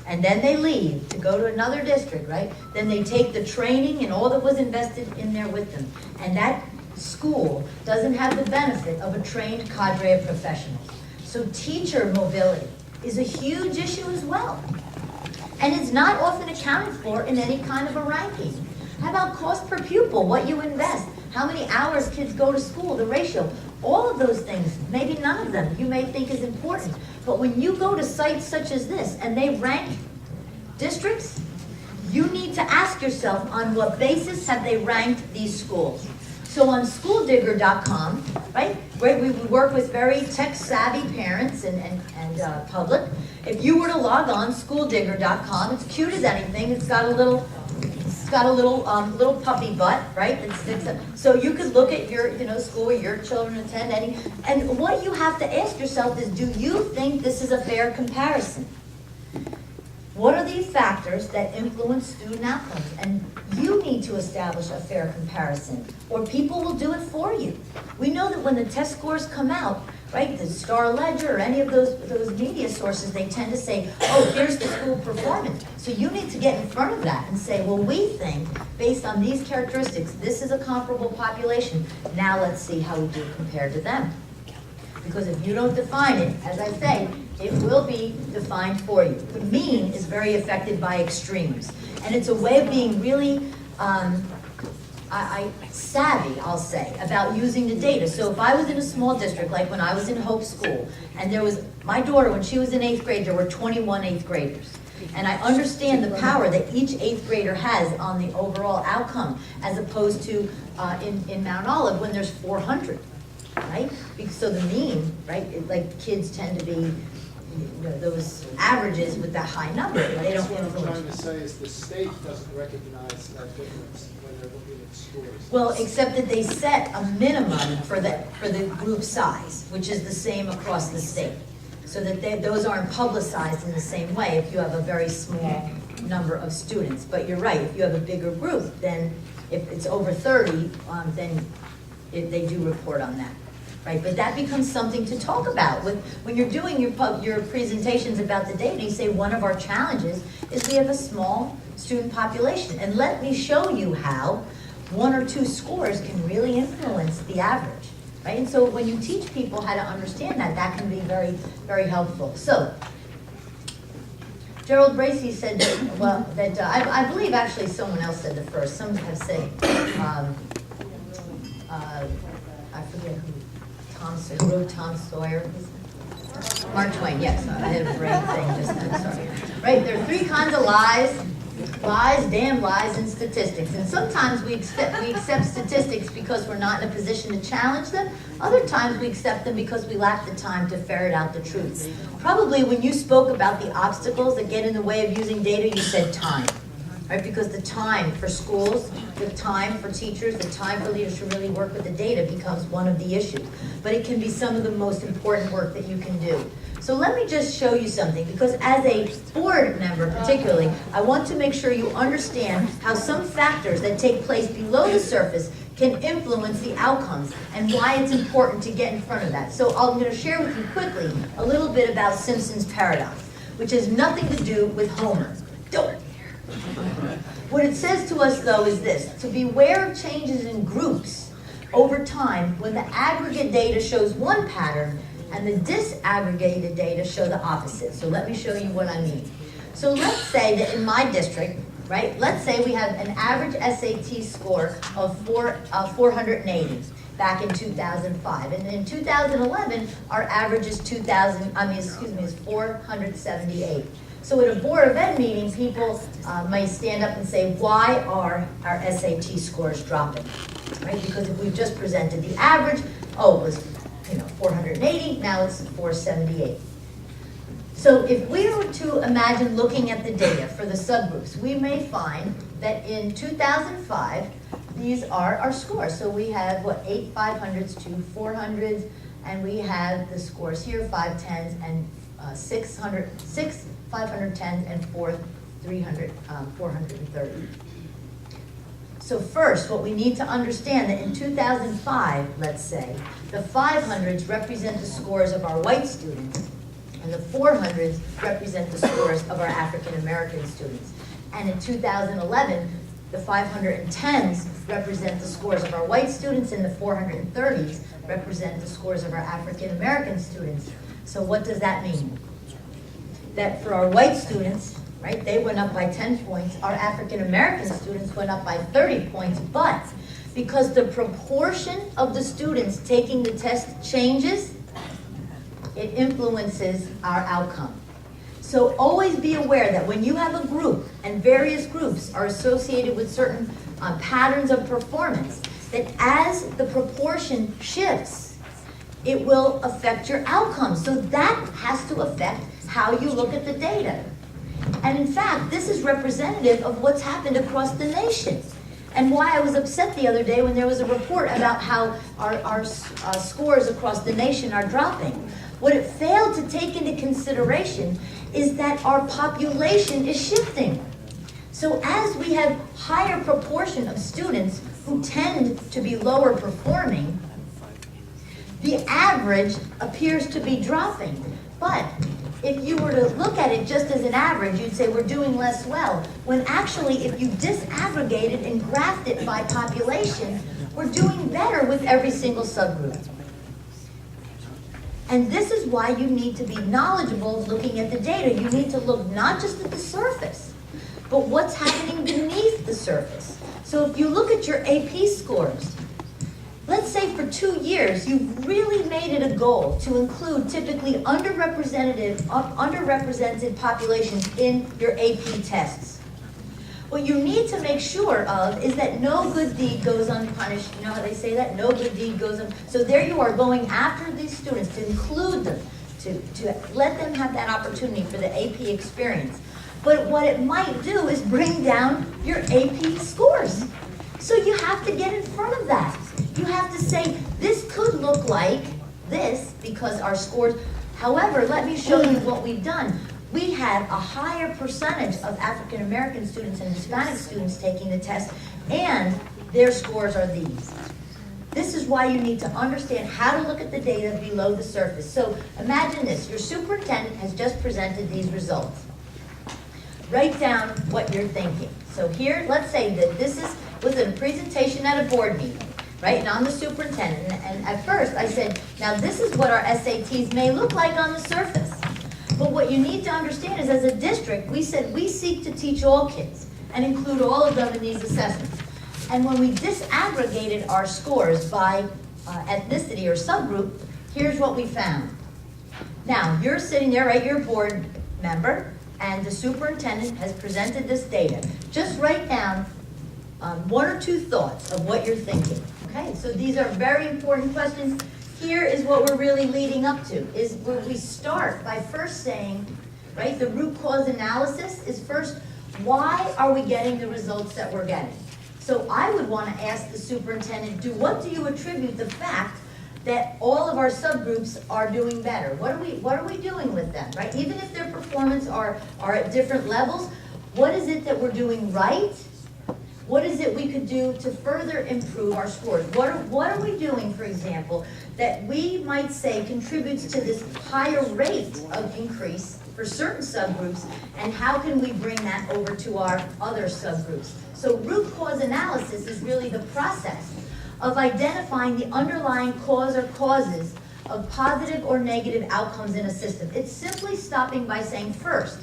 and then they leave to go to another district, right? Then they take the training and all that was invested in there with them. And that school doesn't have the benefit of a trained cadre of professionals. So teacher mobility is a huge issue as well. And it's not often accounted for in any kind of a ranking. How about cost per pupil, what you invest, how many hours kids go to school, the ratio, all of those things, maybe none of them you may think is important. But when you go to sites such as this and they rank districts, you need to ask yourself on what basis have they ranked these schools. So on schooldigger.com, right, where we work with very tech-savvy parents and public, if you were to log on schooldigger.com, it's cute as anything. It's got a little puppy butt, right? That sticks up. So you could look at your school where your children attend, and what you have to ask yourself is, do you think this is a fair comparison? What are the factors that influence student outcomes? And you need to establish a fair comparison, or people will do it for you. We know that when the test scores come out, right, the Star Ledger or any of those media sources, they tend to say, oh, here's the school performance. So you need to get in front of that and say, well, we think, based on these characteristics, this is a comparable population. Now let's see how we do compared to them. Because if you don't define it, as I say, it will be defined for you. The mean is very affected by extremes. And it's a way of being really savvy, I'll say, about using the data. So if I was in a small district, like when I was in Hope School, and there was, my daughter, when she was in 8th grade, there were 21 8th graders. And I understand the power that each 8th grader has on the overall outcome, as opposed to in Mount Olive when there's 400, right? So the mean, right, like kids tend to be, those averages with that high number. They don't What I'm trying to say is the state doesn't recognize that difference when they're looking at scores. Well, except that they set a minimum for the group size, which is the same across the state. So that those aren't publicized in the same way if you have a very small number of students. But you're right, if you have a bigger group, then if it's over 30, then they do report on that. Right, but that becomes something to talk about when you're doing your presentations about the data. You say one of our challenges is we have a small student population, and let me show you how 1 or 2 scores can really influence the average. Right, and so when you teach people how to understand that, that can be very, very helpful. So Gerald Bracey said that, I believe actually someone else said the first. Some have said I forget who. Who wrote Tom Sawyer? Mark Twain, yes. I had a brain thing just then, sorry. Right, there are 3 kinds of lies, damn lies, and statistics. And sometimes we accept statistics because we're not in a position to challenge them. Other times we accept them because we lack the time to ferret out the truth. Probably when you spoke about the obstacles that get in the way of using data, you said time. Right, because the time for schools, the time for teachers, the time for leaders to really work with the data becomes one of the issues. But it can be some of the most important work that you can do. So let me just show you something, because as a board member particularly, I want to make sure you understand how some factors that take place below the surface can influence the outcomes and why it's important to get in front of that. So I'm going to share with you quickly a little bit about Simpson's paradox, which has nothing to do with Homer. Don't. What it says to us, though, is this: to beware of changes in groups over time when the aggregate data shows one pattern and the disaggregated data show the opposite. So let me show you what I mean. So let's say that in my district, right, let's say we have an average SAT score of 480 back in 2005. And in 2011, our average is 478. So at a Board of Ed meeting, people may stand up and say, why are our SAT scores dropping? right? Because if we've just presented the average, oh, it was 480, now it's 478. So if we were to imagine looking at the data for the subgroups, we may find that in 2005, these are our scores. So we have, 8 500s, 2 400s, and we have the scores here, 5 10s, and 6 510s, and 430. So first, what we need to understand that in 2005, let's say, the 500s represent the scores of our white students, and the 400s represent the scores of our African American students. And in 2011, the 510s represent the scores of our white students, and the 430s represent the scores of our African American students. So what does that mean? That for our white students, right, they went up by 10 points. Our African American students went up by 30 points, but because the proportion of the students taking the test changes, it influences our outcome. So always be aware that when you have a group, and various groups are associated with certain patterns of performance, that as the proportion shifts, it will affect your outcomes. So that has to affect how you look at the data. And in fact, this is representative of what's happened across the nation. And why I was upset the other day when there was a report about how our scores across the nation are dropping. What it failed to take into consideration is that our population is shifting. So as we have higher proportion of students who tend to be lower performing, the average appears to be dropping. But if you were to look at it just as an average, you'd say we're doing less well, when actually if you disaggregate it and graphed it by population, we're doing better with every single subgroup. And this is why you need to be knowledgeable looking at the data. You need to look not just at the surface, but what's happening beneath the surface. So if you look at your AP scores, let's say for 2 years, you've really made it a goal to include typically underrepresented populations in your AP tests. What you need to make sure of is that no good deed goes unpunished. You know how they say that? No good deed goes unpunished. So there you are going after these students to include them, to let them have that opportunity for the AP experience. But what it might do is bring down your AP scores. So you have to get in front of that. You have to say, this could look like this because our scores, however, let me show you what we've done. We had a higher percentage of African American students and Hispanic students taking the test, and their scores are these. This is why you need to understand how to look at the data below the surface. So imagine this, your superintendent has just presented these results. Write down what you're thinking. So here, let's say that this was a presentation at a board meeting, right? And I'm the superintendent, and at first I said, now this is what our SATs may look like on the surface. But what you need to understand is as a district, we said we seek to teach all kids and include all of them in these assessments. And when we disaggregated our scores by ethnicity or subgroup, here's what we found. Now, you're sitting there, right, you're a board member, and the superintendent has presented this data. Just write down 1 or 2 thoughts of what you're thinking. Okay, so these are very important questions. Here is what we're really leading up to, is where we start by first saying, right, the root cause analysis is first, why are we getting the results that we're getting? So I would want to ask the superintendent, what do you attribute the fact that all of our subgroups are doing better? What are we doing with them, right? Even if their performance are at different levels, what is it that we're doing right? What is it we could do to further improve our scores? What are we doing, for example, that we might say contributes to this higher rate of increase for certain subgroups, and how can we bring that over to our other subgroups? So root cause analysis is really the process of identifying the underlying cause or causes of positive or negative outcomes in a system. It's simply stopping by saying first,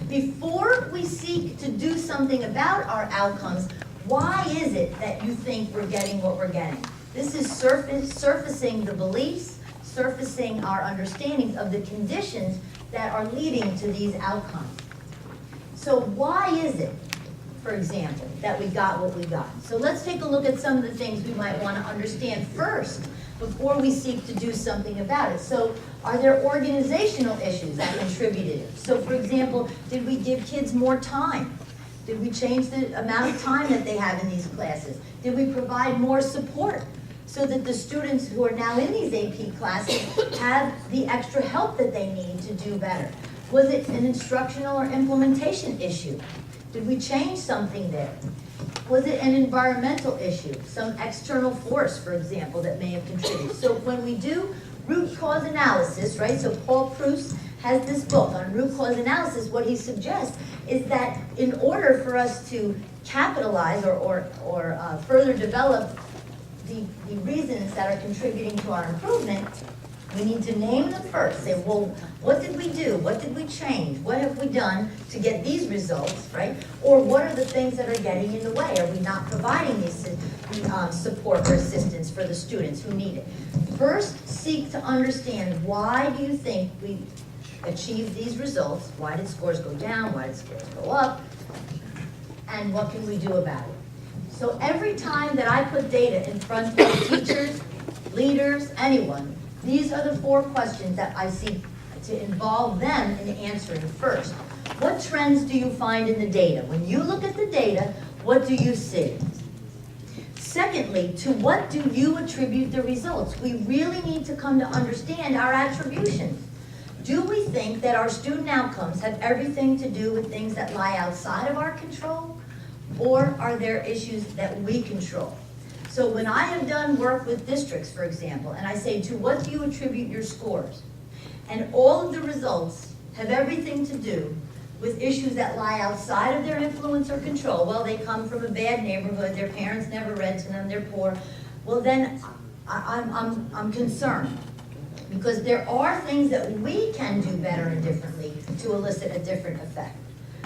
before we seek to do something about our outcomes, why is it that you think we're getting what we're getting? This is surfacing the beliefs, surfacing our understandings of the conditions that are leading to these outcomes. So why is it for example, that we got what we got. So let's take a look at some of the things we might want to understand first before we seek to do something about it. So are there organizational issues that contributed? So for example, did we give kids more time? Did we change the amount of time that they have in these classes? Did we provide more support so that the students who are now in these AP classes have the extra help that they need to do better? Was it an instructional or implementation issue? Did we change something there? Was it an environmental issue? Some external force, for example, that may have contributed. So when we do root cause analysis, right, so Paul Proust has this book on root cause analysis, what he suggests is that in order for us to capitalize or further develop the reasons that are contributing to our improvement, we need to name them first. Say, well, what did we do? What did we change? What have we done to get these results, right? Or what are the things that are getting in the way? Are we not providing the support or assistance for the students who need it? First, seek to understand, why do you think we achieved these results? Why did scores go down? Why did scores go up? And what can we do about it? So every time that I put data in front of teachers, leaders, anyone, these are the 4 questions that I seek to involve them in answering first. What trends do you find in the data? When you look at the data, what do you see? Secondly, to what do you attribute the results? We really need to come to understand our attributions. Do we think that our student outcomes have everything to do with things that lie outside of our control? Or are there issues that we control? So when I have done work with districts, for example, and I say, to what do you attribute your scores? And all of the results have everything to do with issues that lie outside of their influence or control. Well, they come from a bad neighborhood, their parents never read to them, they're poor. Well, then I'm concerned, because there are things that we can do better and differently to elicit a different effect.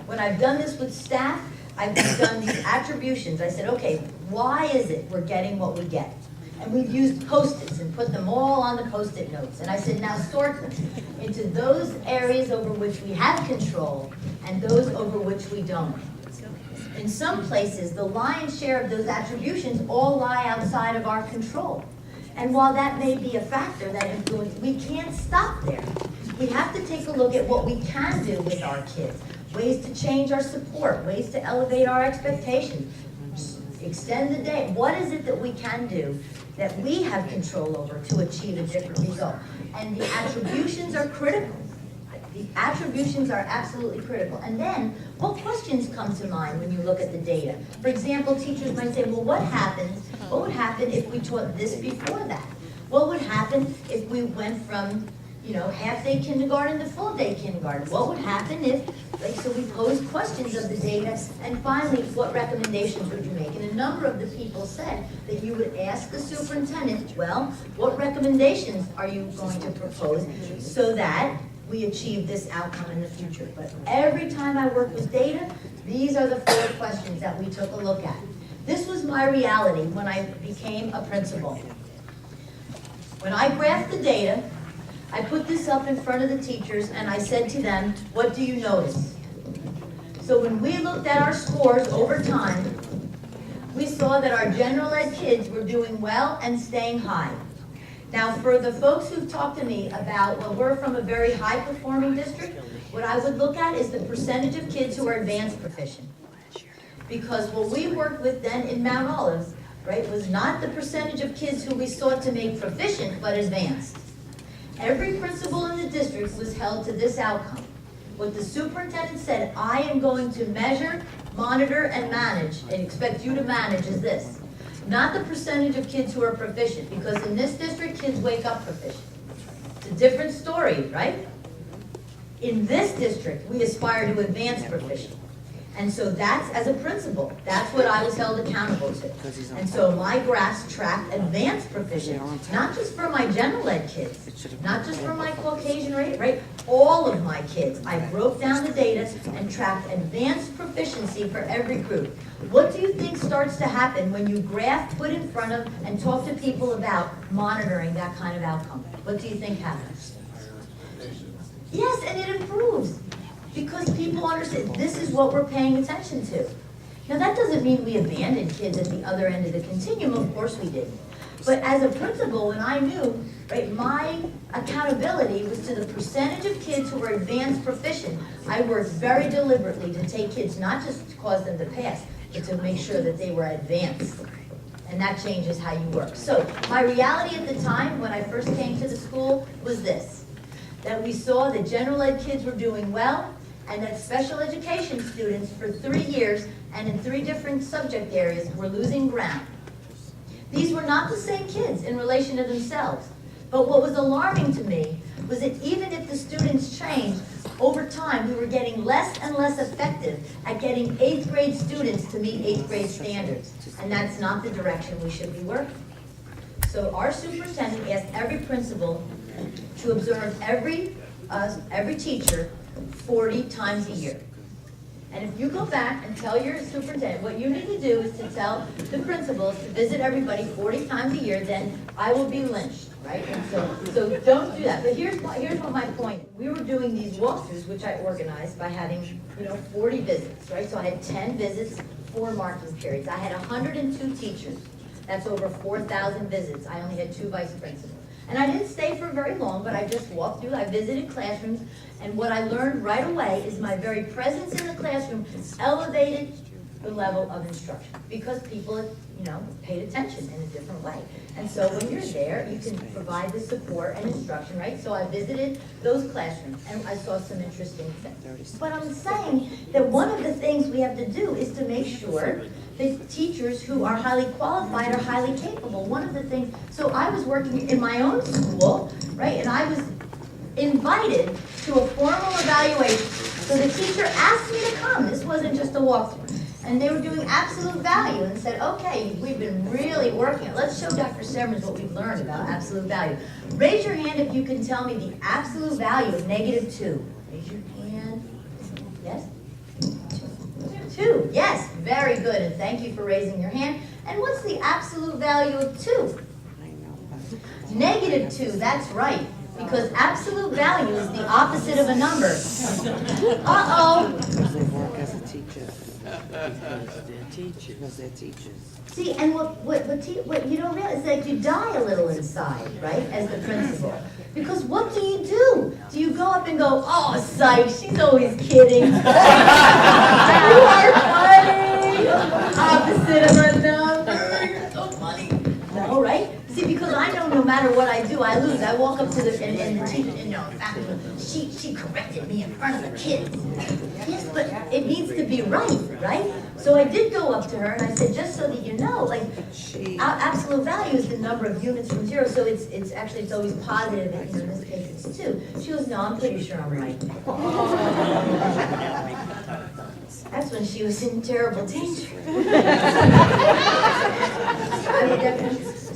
When I've done this with staff, I've done these attributions. I said, okay, why is it we're getting what we get? And we've used Post-its and put them all on the Post-it notes. And I said, now sort them into those areas over which we have control and those over which we don't. In some places, the lion's share of those attributions all lie outside of our control. And while that may be a factor that influences, we can't stop there. We have to take a look at what we can do with our kids. Ways to change our support, ways to elevate our expectations, extend the day. What is it that we can do that we have control over to achieve a different result? And the attributions are critical. The attributions are absolutely critical. And then, what questions come to mind when you look at the data? For example, teachers might say, well, what would happen if we taught this before that? What would happen if we went from, half-day kindergarten to full-day kindergarten? What would happen if, so we posed questions of the data, and finally, what recommendations would you make? And a number of the people said that you would ask the superintendent, well, what recommendations are you going to propose so that we achieve this outcome in the future? But every time I work with data, these are the 4 questions that we took a look at. This was my reality when I became a principal. When I graphed the data, I put this up in front of the teachers and I said to them, what do you notice? So when we looked at our scores over time, we saw that our general ed kids were doing well and staying high. Now for the folks who've talked to me about, well, we're from a very high performing district, what I would look at is the percentage of kids who are advanced proficient. Because what we worked with then in Mount Olive, right, was not the percentage of kids who we sought to make proficient, but advanced. Every principal in the district was held to this outcome. What the superintendent said, I am going to measure, monitor, and manage, and expect you to manage is this. Not the percentage of kids who are proficient, because in this district, kids wake up proficient. It's a different story, right? In this district, we aspire to advance proficient. And so that's, as a principal, that's what I was held accountable to. And so my graphs tracked advanced proficient, not just for my general ed kids, not just for my Caucasian rate, right? All of my kids. I broke down the data and tracked advanced proficiency for every group. What do you think starts to happen when you graph, put in front of, and talk to people about monitoring that kind of outcome? What do you think happens? Yes, and it improves. Because people understand this is what we're paying attention to. Now, that doesn't mean we abandoned kids at the other end of the continuum, of course we didn't. But as a principal, when I knew, right, my accountability was to the percentage of kids who were advanced proficient, I worked very deliberately to take kids, not just to cause them to pass, but to make sure that they were advanced. And that changes how you work. So my reality at the time, when I first came to the school, was this, that we saw that general ed kids were doing well, and that special education students for 3 years and in 3 different subject areas were losing ground. These were not the same kids in relation to themselves. But what was alarming to me was that even if the students changed, over time we were getting less and less effective at getting 8th grade students to meet 8th grade standards. And that's not the direction we should be working. So our superintendent asked every principal to observe every teacher 40 times a year. And if you go back and tell your superintendent, what you need to do is to tell the principals to visit everybody 40 times a year, then I will be lynched, right? And so don't do that. But here's what my point. We were doing these walkthroughs, which I organized by having, 40 visits, right? So I had 10 visits, 4 marking periods. I had 102 teachers. That's over 4,000 visits. I only had 2 vice principals. And I didn't stay for very long, but I just walked through, I visited classrooms, and what I learned right away is my very presence in the classroom elevated the level of instruction, because people, paid attention in a different way. And so when you're there, you can provide the support and instruction, right? So I visited those classrooms, and I saw some interesting things. But I'm saying that one of the things we have to do is to make sure that teachers who are highly qualified are highly capable. One of the things, so I was working in my own school, right, and I was invited to a formal evaluation. So the teacher asked me to come. This wasn't just a walkthrough. And they were doing absolute value and said, okay, we've been really working it. Let's show Dr. Severns what we've learned about absolute value. Raise your hand if you can tell me the absolute value of -2. Raise your hand. Yes? 2. Yes, very good. And thank you for raising your hand. And what's the absolute value of 2? -2, that's right. Because absolute value is the opposite of a number. Uh-oh. Because they're teachers. See, and what you don't realize is that you die a little inside, right, as the principal. Because what do? Do you go up and go, oh, psych, she's always kidding. You are funny. Opposite of a number. You're so funny. No, right? See, because I know no matter what I do, I lose. I walk up to the teacher, she corrected me in front of the kids. Yes, but it needs to be right? So I did go up to her and I said, just so that you know, absolute value is the number of units from 0, so it's always positive, and in this case it's 2. She goes, no, I'm pretty sure I'm right. That's when she was in terrible danger.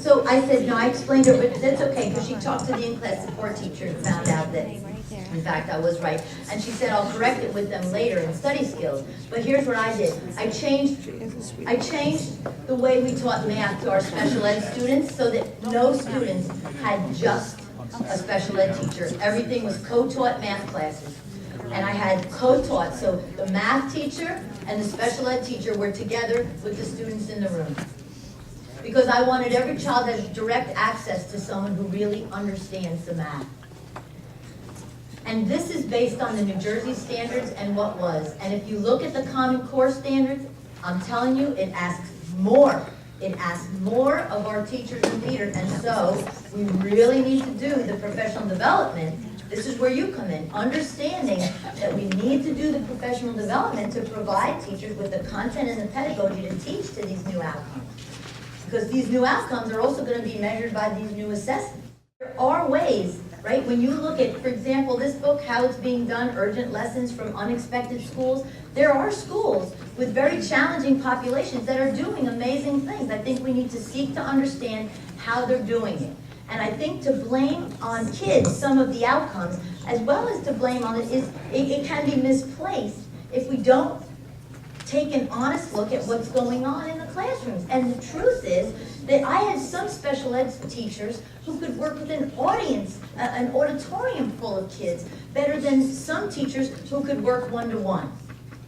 So I said, no, I explained to her, but that's okay, because she talked to the in-class support teacher and found out that, in fact, I was right. And she said, I'll correct it with them later in study skills. But here's what I did. I changed the way we taught math to our special ed students so that no students had just a special ed teacher. Everything was co-taught math classes. And I had co-taught, so the math teacher and the special ed teacher were together with the students in the room. Because I wanted every child to have direct access to someone who really understands the math. And this is based on the New Jersey standards and what was. And if you look at the Common Core standards, I'm telling you, it asks more. It asks more of our teachers and leaders. And so we really need to do the professional development. This is where you come in, understanding that we need to do the professional development to provide teachers with the content and the pedagogy to teach to these new outcomes. Because these new outcomes are also going to be measured by these new assessments. There are ways, right? When you look at, for example, this book, How It's Being Done, Urgent Lessons from Unexpected Schools, there are schools with very challenging populations that are doing amazing things. I think we need to seek to understand how they're doing it. And I think to blame on kids some of the outcomes, as well as to blame on it can be misplaced if we don't take an honest look at what's going on in the classrooms. And the truth is that I had some special ed teachers who could work with an audience, an auditorium full of kids, better than some teachers who could work one-to-one.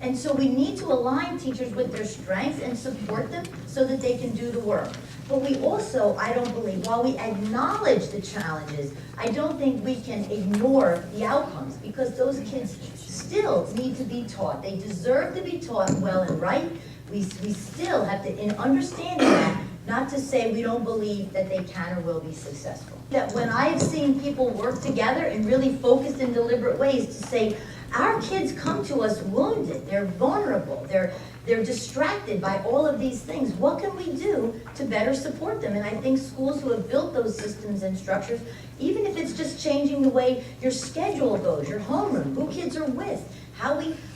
And so we need to align teachers with their strengths and support them so that they can do the work. But we also, I don't believe, while we acknowledge the challenges, I don't think we can ignore the outcomes, because those kids still need to be taught. They deserve to be taught well and right. We still have to, in understanding that, not to say we don't believe that they can or will be successful. That when I have seen people work together in really focused and deliberate ways to say, our kids come to us wounded, they're vulnerable, they're distracted by all of these things. What can we do to better support them? And I think schools who have built those systems and structures, even if it's just changing the way your schedule goes, your homeroom, who kids are with,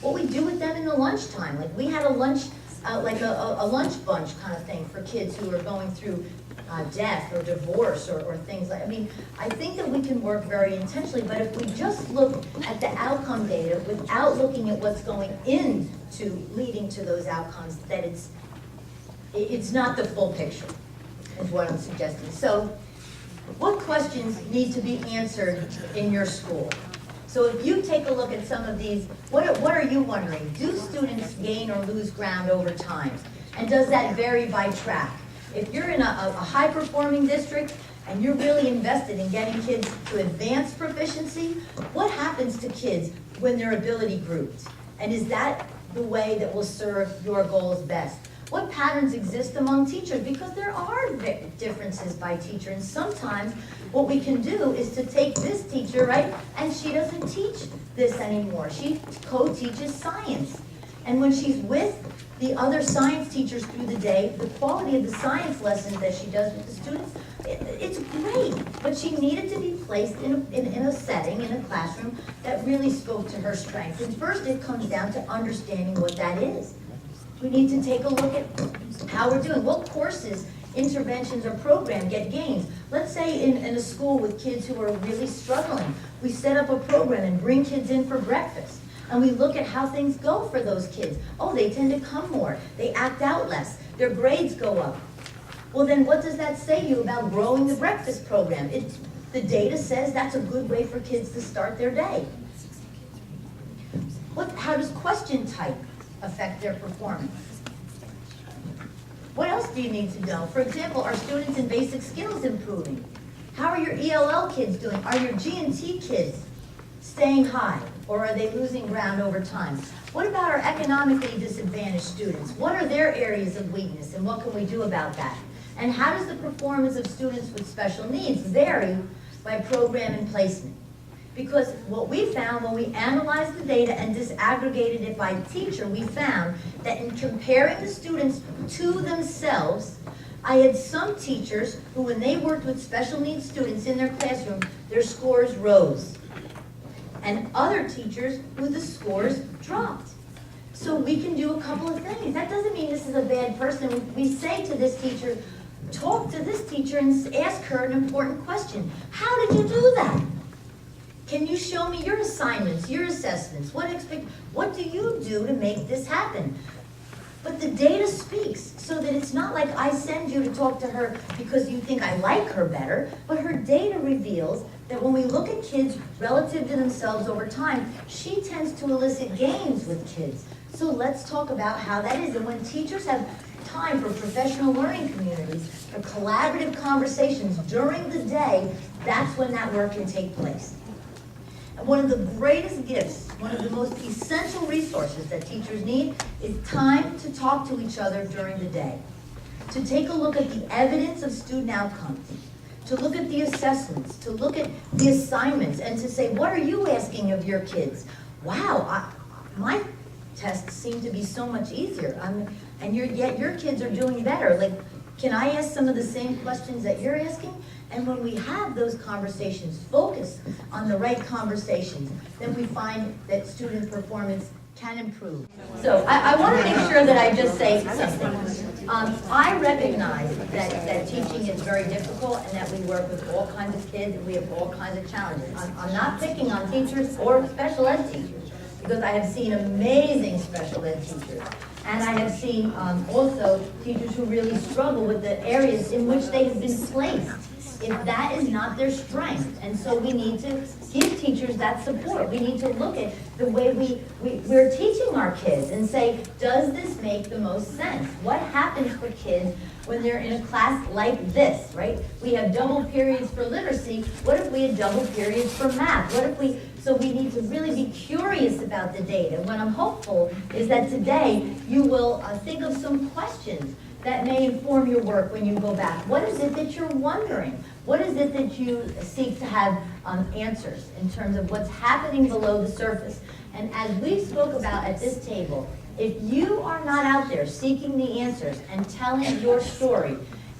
what we do with them in the lunchtime. Like we had a lunch, like a lunch bunch kind of thing for kids who are going through death or divorce or things like, I mean, I think that we can work very intentionally, but if we just look at the outcome data without looking at what's going into leading to those outcomes, that it's not the full picture, is what I'm suggesting. So, what questions need to be answered in your school? So if you take a look at some of these, what are you wondering? Do students gain or lose ground over time? And does that vary by track? If you're in a high-performing district and you're really invested in getting kids to advanced proficiency, what happens to kids when they're ability grouped? And is that the way that will serve your goals best? What patterns exist among teachers? Because there are differences by teacher, and sometimes what we can do is to take this teacher, right, and she doesn't teach this anymore. She co-teaches science. And when she's with the other science teachers through the day, the quality of the science lessons that she does with the students, it's great. But she needed to be placed in a setting, in a classroom, that really spoke to her strengths. And first it comes down to understanding what that is. We need to take a look at how we're doing. What courses, interventions, or program get gains? Let's say in a school with kids who are really struggling, we set up a program and bring kids in for breakfast. And we look at how things go for those kids. Oh, they tend to come more. They act out less. Their grades go up. Well, then what does that say to you about growing the breakfast program? The data says that's a good way for kids to start their day. How does question type affect their performance? What else do you need to know? For example, are students in basic skills improving? How are your ELL kids doing? Are your G&T kids staying high, or are they losing ground over time? What about our economically disadvantaged students? What are their areas of weakness, and what can we do about that? And how does the performance of students with special needs vary by program and placement? Because what we found when we analyzed the data and disaggregated it by teacher, we found that in comparing the students to themselves, I had some teachers who, when they worked with special needs students in their classroom, their scores rose. And other teachers who the scores dropped. So we can do a couple of things. That doesn't mean this is a bad person. We say to this teacher, talk to this teacher and ask her an important question. How did you do that? Can you show me your assignments, your assessments? What do you do to make this happen? But the data speaks, so that it's not like I send you to talk to her because you think I like her better, but her data reveals that when we look at kids relative to themselves over time, she tends to elicit gains with kids. So let's talk about how that is. And when teachers have time for professional learning communities, for collaborative conversations during the day, that's when that work can take place. And one of the greatest gifts, one of the most essential resources that teachers need is time to talk to each other during the day. To take a look at the evidence of student outcomes, to look at the assessments, to look at the assignments, and to say, what are you asking of your kids? Wow, my tests seem to be so much easier, and yet your kids are doing better. Like, can I ask some of the same questions that you're asking? And when we have those conversations, focus on the right conversations, then we find that student performance can improve. So I want to make sure that I just say something. I recognize that teaching is very difficult and that we work with all kinds of kids and we have all kinds of challenges. I'm not picking on teachers or special ed teachers, because I have seen amazing special ed teachers. And I have seen also teachers who really struggle with the areas in which they have been placed if that is not their strength. And so we need to give teachers that support. We need to look at the way we're teaching our kids and say, does this make the most sense? What happens for kids when they're in a class like this, right? We have double periods for literacy. What if we had double periods for math? So we need to really be curious about the data. What I'm hopeful is that today you will think of some questions that may inform your work when you go back. What is it that you're wondering? What is it that you seek to have answers in terms of what's happening below the surface? And as we spoke about at this table, if you are not out there seeking the answers and telling your story,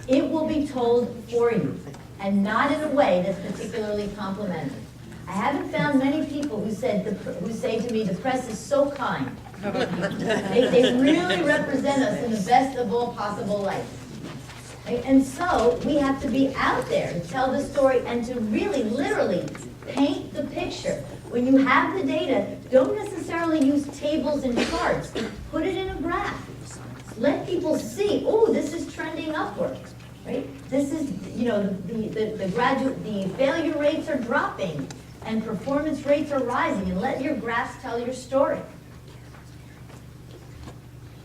it will be told for you, and not in a way that's particularly complimentary. I haven't found many people who say to me, the press is so kind. They really represent us in the best of all possible lights. Right? And so we have to be out there to tell the story and to really, literally paint the picture. When you have the data, don't necessarily use tables and charts. Put it in a graph. Let people see, oh, this is trending upward. Right? This is, the failure rates are dropping and performance rates are rising, and let your graphs tell your story.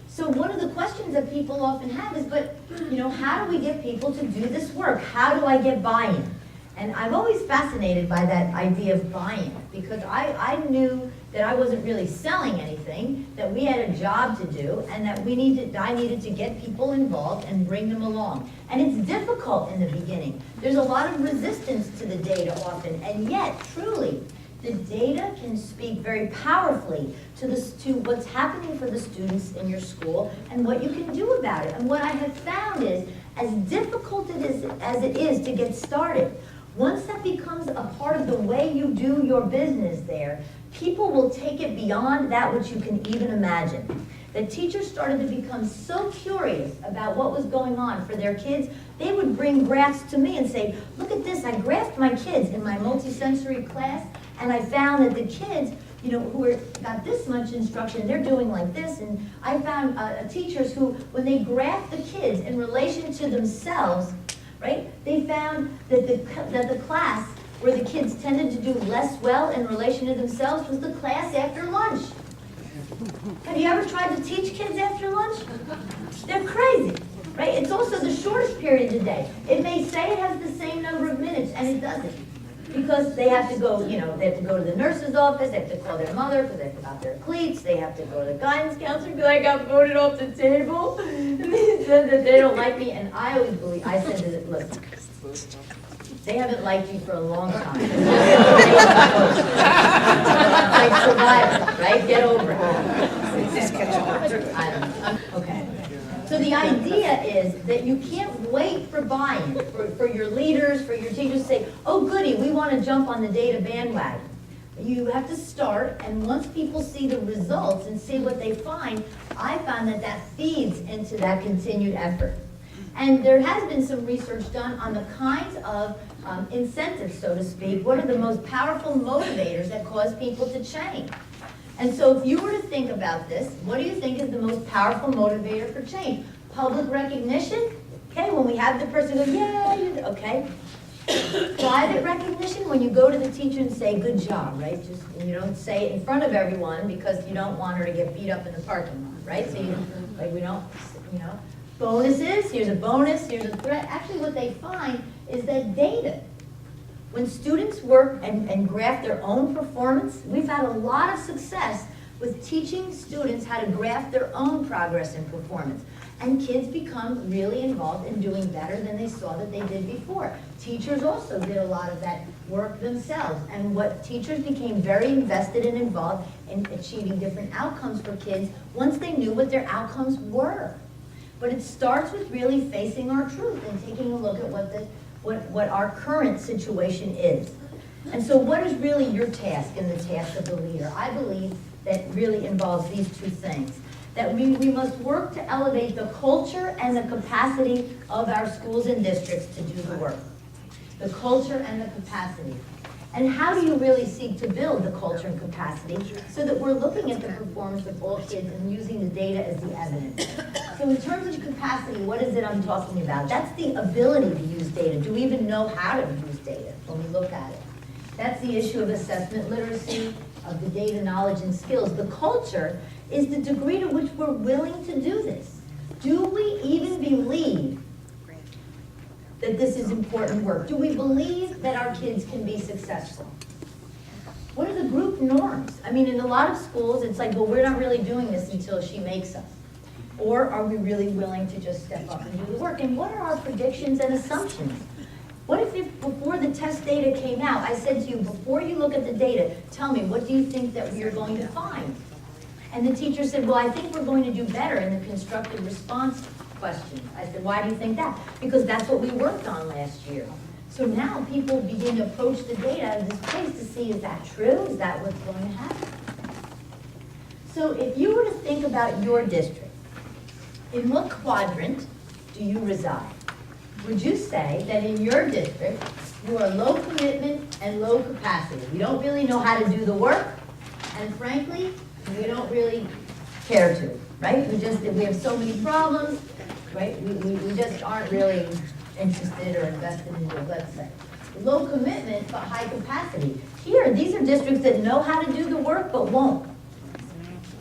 So one of the questions that people often have is, but, how do we get people to do this work? How do I get buy-in? And I'm always fascinated by that idea of buy-in, because I knew that I wasn't really selling anything, that we had a job to do, and that I needed to get people involved and bring them along. And it's difficult in the beginning. There's a lot of resistance to the data often, and yet, truly, the data can speak very powerfully to what's happening for the students in your school and what you can do about it. And what I have found is, as difficult as it is to get started, once that becomes a part of the way you do your business there, people will take it beyond that which you can even imagine. The teachers started to become so curious about what was going on for their kids, they would bring graphs to me and say, look at this, I graphed my kids in my multisensory class, and I found that the kids, who got this much instruction, they're doing like this. And I found teachers who, when they graphed the kids in relation to themselves, right, they found that the class where the kids tended to do less well in relation to themselves was the class after lunch. Have you ever tried to teach kids after lunch? They're crazy, right? It's also the shortest period of the day. It may say it has the same number of minutes, and it doesn't. Because they have to go, they have to go to the nurse's office, they have to call their mother because they forgot their cleats, they have to go to the guidance counselor because I got voted off the table, and they said that they don't like me, and I always believe, I said to them, look, they haven't liked you for a long time. It's like survival, right? Get over it. I don't know. Okay. So the idea is that you can't wait for buy-in, for your leaders, for your teachers to say, oh goody, we want to jump on the data bandwagon. You have to start, and once people see the results and see what they find, I found that feeds into that continued effort. And there has been some research done on the kinds of incentives, so to speak. What are the most powerful motivators that cause people to change? And so if you were to think about this, what do you think is the most powerful motivator for change? Public recognition? Okay, when we have the person go, yeah, okay. Private recognition, when you go to the teacher and say, good job, right? Just, you don't say it in front of everyone because you don't want her to get beat up in the parking lot, right? So we don't, Bonuses, here's a bonus, here's a threat. Actually, what they find is that data, when students work and graph their own performance, we've had a lot of success with teaching students how to graph their own progress and performance. And kids become really involved in doing better than they saw that they did before. Teachers also did a lot of that work themselves. And what teachers became very invested and involved in achieving different outcomes for kids once they knew what their outcomes were. But it starts with really facing our truth and taking a look at what our current situation is. And so what is really your task and the task of the leader? I believe that really involves these two things. That we must work to elevate the culture and the capacity of our schools and districts to do the work. The culture and the capacity. And how do you really seek to build the culture and capacity so that we're looking at the performance of all kids and using the data as the evidence? So in terms of capacity, what is it I'm talking about? That's the ability to use data. Do we even know how to use data when we look at it? That's the issue of assessment literacy, of the data knowledge and skills. The culture is the degree to which we're willing to do this. Do we even believe that this is important work? Do we believe that our kids can be successful? What are the group norms? I mean, in a lot of schools, it's like, well, we're not really doing this until she makes us. Or are we really willing to just step up and do the work? And what are our predictions and assumptions? What if before the test data came out, I said to you, before you look at the data, tell me, what do you think that you're going to find? And the teacher said, well, I think we're going to do better in the constructive response questions. I said, why do you think that? Because that's what we worked on last year. So now people begin to approach the data of this place to see, is that true? Is that what's going to happen? So if you were to think about your district, in what quadrant do you reside? Would you say that in your district, you are low commitment and low capacity? You don't really know how to do the work, and frankly, you don't really care to, right? We have so many problems, right? We just aren't really interested or invested in it, let's say. Low commitment, but high capacity. Here, these are districts that know how to do the work, but won't.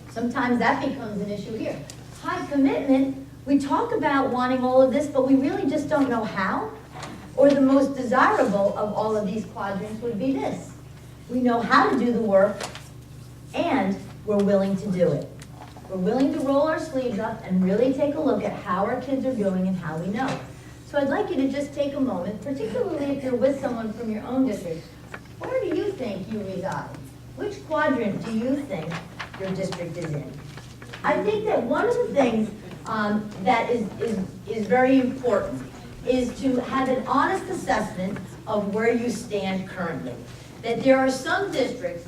Sometimes that becomes an issue here. High commitment, we talk about wanting all of this, but we really just don't know how. Or the most desirable of all of these quadrants would be this. We know how to do the work, and we're willing to do it. We're willing to roll our sleeves up and really take a look at how our kids are doing and how we know. So I'd like you to just take a moment, particularly if you're with someone from your own district. Where do you think you reside? Which quadrant do you think your district is in? I think that one of the things that is very important is to have an honest assessment of where you stand currently. That there are some districts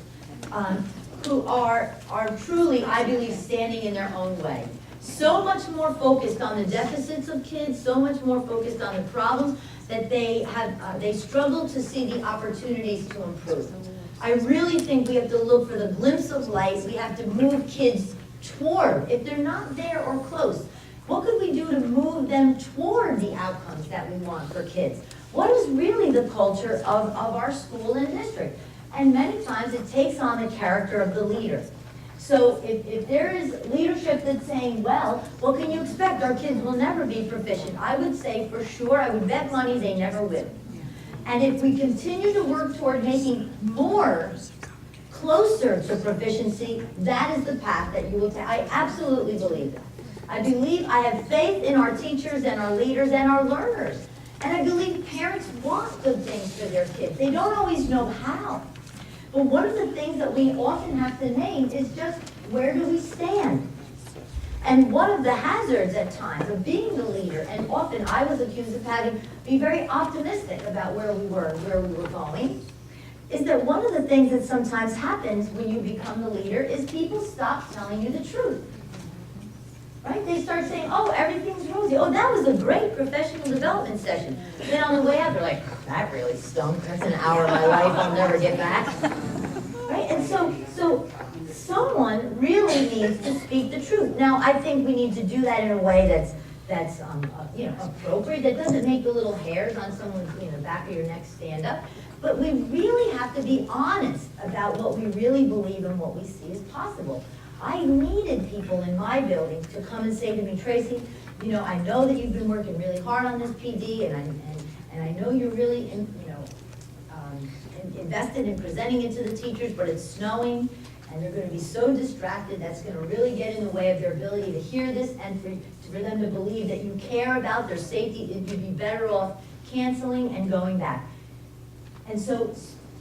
who are truly, I believe, standing in their own way. So much more focused on the deficits of kids, so much more focused on the problems that they struggle to see the opportunities to improve. I really think we have to look for the glimpse of light. We have to move kids toward, if they're not there or close, what could we do to move them toward the outcomes that we want for kids? What is really the culture of our school and district? And many times it takes on the character of the leader. So if there is leadership that's saying, well, what can you expect? Our kids will never be proficient. I would say for sure, I would bet money they never will. And if we continue to work toward making more closer to proficiency, that is the path that you will take. I absolutely believe that. I have faith in our teachers and our leaders and our learners. And I believe parents want good things for their kids. They don't always know how. But one of the things that we often have to name is just, where do we stand? And one of the hazards at times of being the leader, and often I was accused of be very optimistic about where we were and where we were going, is that one of the things that sometimes happens when you become the leader is people stop telling you the truth. Right? They start saying, oh, everything's rosy. Oh, that was a great professional development session. Then on the way out, they're like, that really stunk. That's an hour of my life I'll never get back. Right? And so someone really needs to speak the truth. Now, I think we need to do that in a way that's appropriate, that doesn't make the little hairs on someone's back of your neck stand up. But we really have to be honest about what we really believe and what we see as possible. I needed people in my building to come and say to me, Tracey, I know that you've been working really hard on this PD, and I know you're really invested in presenting it to the teachers, but it's snowing, and they're going to be so distracted that's going to really get in the way of their ability to hear this, and for them to believe that you care about their safety. You'd be better off canceling and going back. And so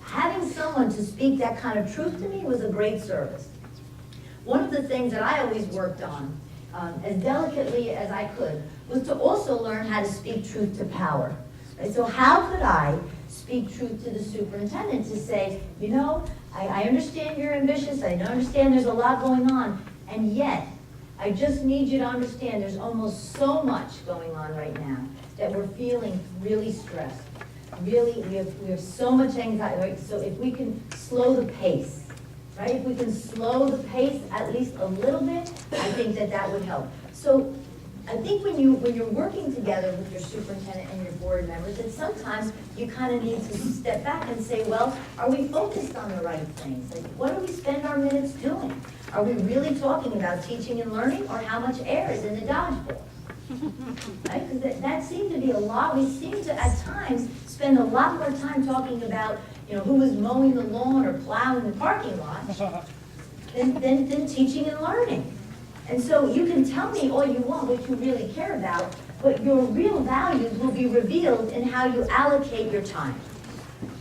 having someone to speak that kind of truth to me was a great service. One of the things that I always worked on, as delicately as I could, was to also learn how to speak truth to power. Right? So how could I speak truth to the superintendent to say, I understand you're ambitious, I understand there's a lot going on, and yet, I just need you to understand there's almost so much going on right now that we're feeling really stressed. really, we have so much anxiety, right? So if we can slow the pace, right? If we can slow the pace at least a little bit, I think that that would help. So I think when you're working together with your superintendent and your board members, that sometimes you kind of need to step back and say, well, are we focused on the right things? Like, what do we spend our minutes doing? Are we really talking about teaching and learning, or how much air is in the dodgeball? Right? Because that seemed to be a lot. We seem to, at times, spend a lot more time talking about, who was mowing the lawn or plowing the parking lot than teaching and learning. And so you can tell me all you want what you really care about, but your real values will be revealed in how you allocate your time,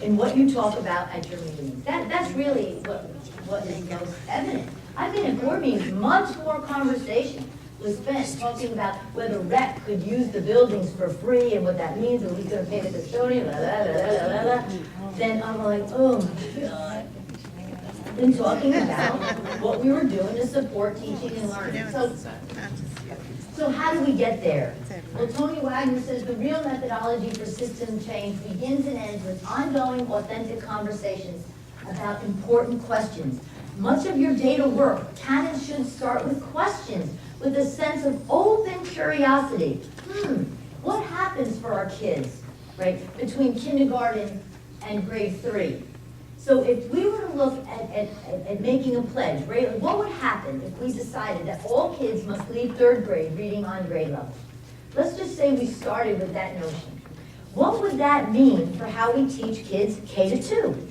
in what you talk about at your meetings. That's really what is most evident. I've been in board meetings, much more conversation was spent talking about whether rec could use the buildings for free and what that means, and who's going to pay the custodian, blah, blah, blah, blah, blah, blah. Then I'm like, oh my God. Been talking about what we were doing to support teaching and learning. So how do we get there? Well, Tony Wagner says the real methodology for system change begins and ends with ongoing, authentic conversations about important questions. Much of your data work can and should start with questions, with a sense of open curiosity. What happens for our kids, right, between kindergarten and grade 3? So if we were to look at making a pledge, right, what would happen if we decided that all kids must leave 3rd grade reading on grade level? Let's just say we started with that notion. What would that mean for how we teach kids K to 2?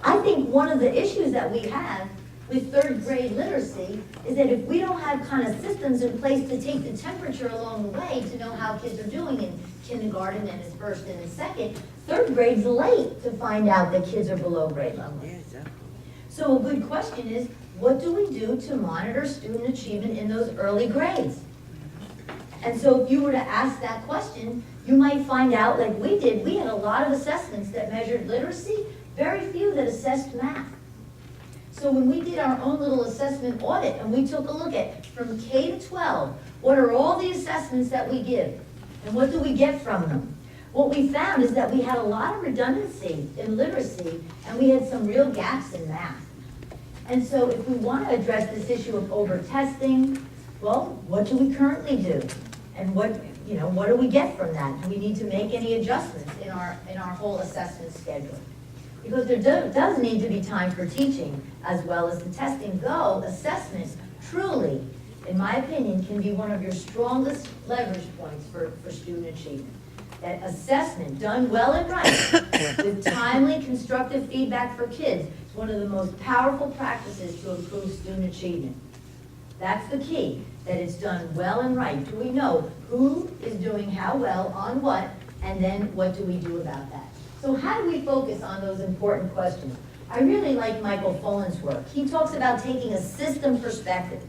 I think one of the issues that we have with 3rd grade literacy is that if we don't have kind of systems in place to take the temperature along the way to know how kids are doing in kindergarten and in 1st and in 2nd, 3rd grade's late to find out that kids are below grade level. So a good question is, what do we do to monitor student achievement in those early grades? And so if you were to ask that question, you might find out, like we did, we had a lot of assessments that measured literacy, very few that assessed math. So when we did our own little assessment audit and we took a look at from K to 12, what are all the assessments that we give and what do we get from them? What we found is that we had a lot of redundancy in literacy and we had some real gaps in math. And so if we want to address this issue of over-testing, well, what do we currently do? And what do we get from that? Do we need to make any adjustments in our whole assessment schedule? Because there does need to be time for teaching as well as the testing, though assessment truly, in my opinion, can be one of your strongest leverage points for student achievement. That assessment done well and right with timely constructive feedback for kids is one of the most powerful practices to improve student achievement. That's the key, that it's done well and right. Do we know who is doing how well on what, and then what do we do about that? So how do we focus on those important questions? I really like Michael Fullen's work. He talks about taking a system perspective.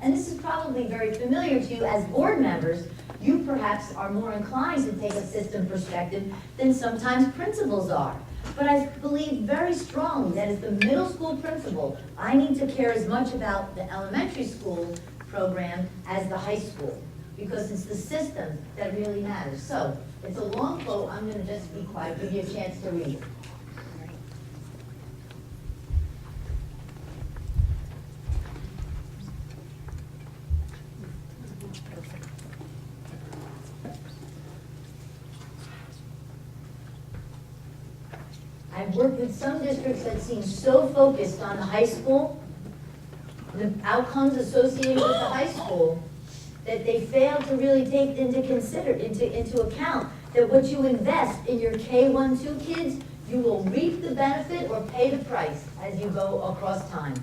And this is probably very familiar to you as board members. You perhaps are more inclined to take a system perspective than sometimes principals are. But I believe very strongly that as the middle school principal, I need to care as much about the elementary school program as the high school, because it's the system that really matters. So it's a long quote. I'm going to just be quiet, give you a chance to read it. I've worked with some districts that seem so focused on the high school, the outcomes associated with the high school, that they fail to really take into account that what you invest in your K-1-2 kids, you will reap the benefit or pay the price as you go across time.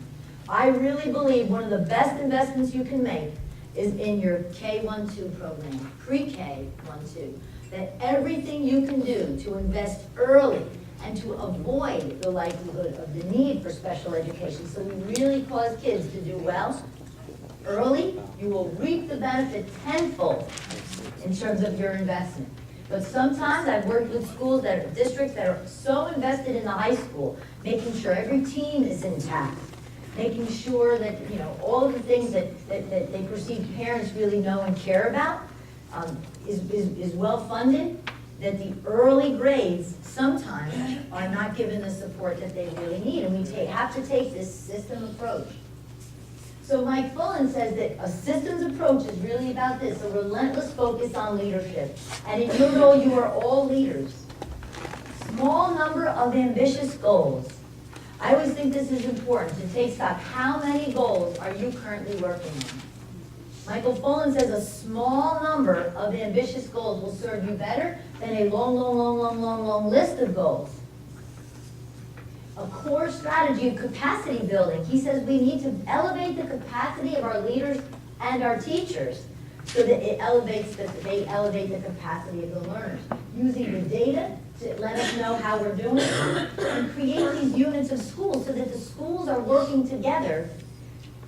I really believe one of the best investments you can make is in your K-1-2 program, pre-K 1-2. That everything you can do to invest early and to avoid the likelihood of the need for special education, so we really cause kids to do well early, you will reap the benefit tenfold in terms of your investment. But sometimes I've worked with schools that are districts that are so invested in the high school, making sure every team is intact, making sure that all of the things that they perceive parents really know and care about is well funded, that the early grades sometimes are not given the support that they really need, and we have to take this system approach. So Mike Fullen says that a systems approach is really about this, a relentless focus on leadership. And in your role, you are all leaders. Small number of ambitious goals. I always think this is important to take stock. How many goals are you currently working on? Michael Fullen says a small number of ambitious goals will serve you better than a long list of goals. A core strategy of capacity building. He says we need to elevate the capacity of our leaders and our teachers so that they elevate the capacity of the learners. Using the data to let us know how we're doing and create these units of schools so that the schools are working together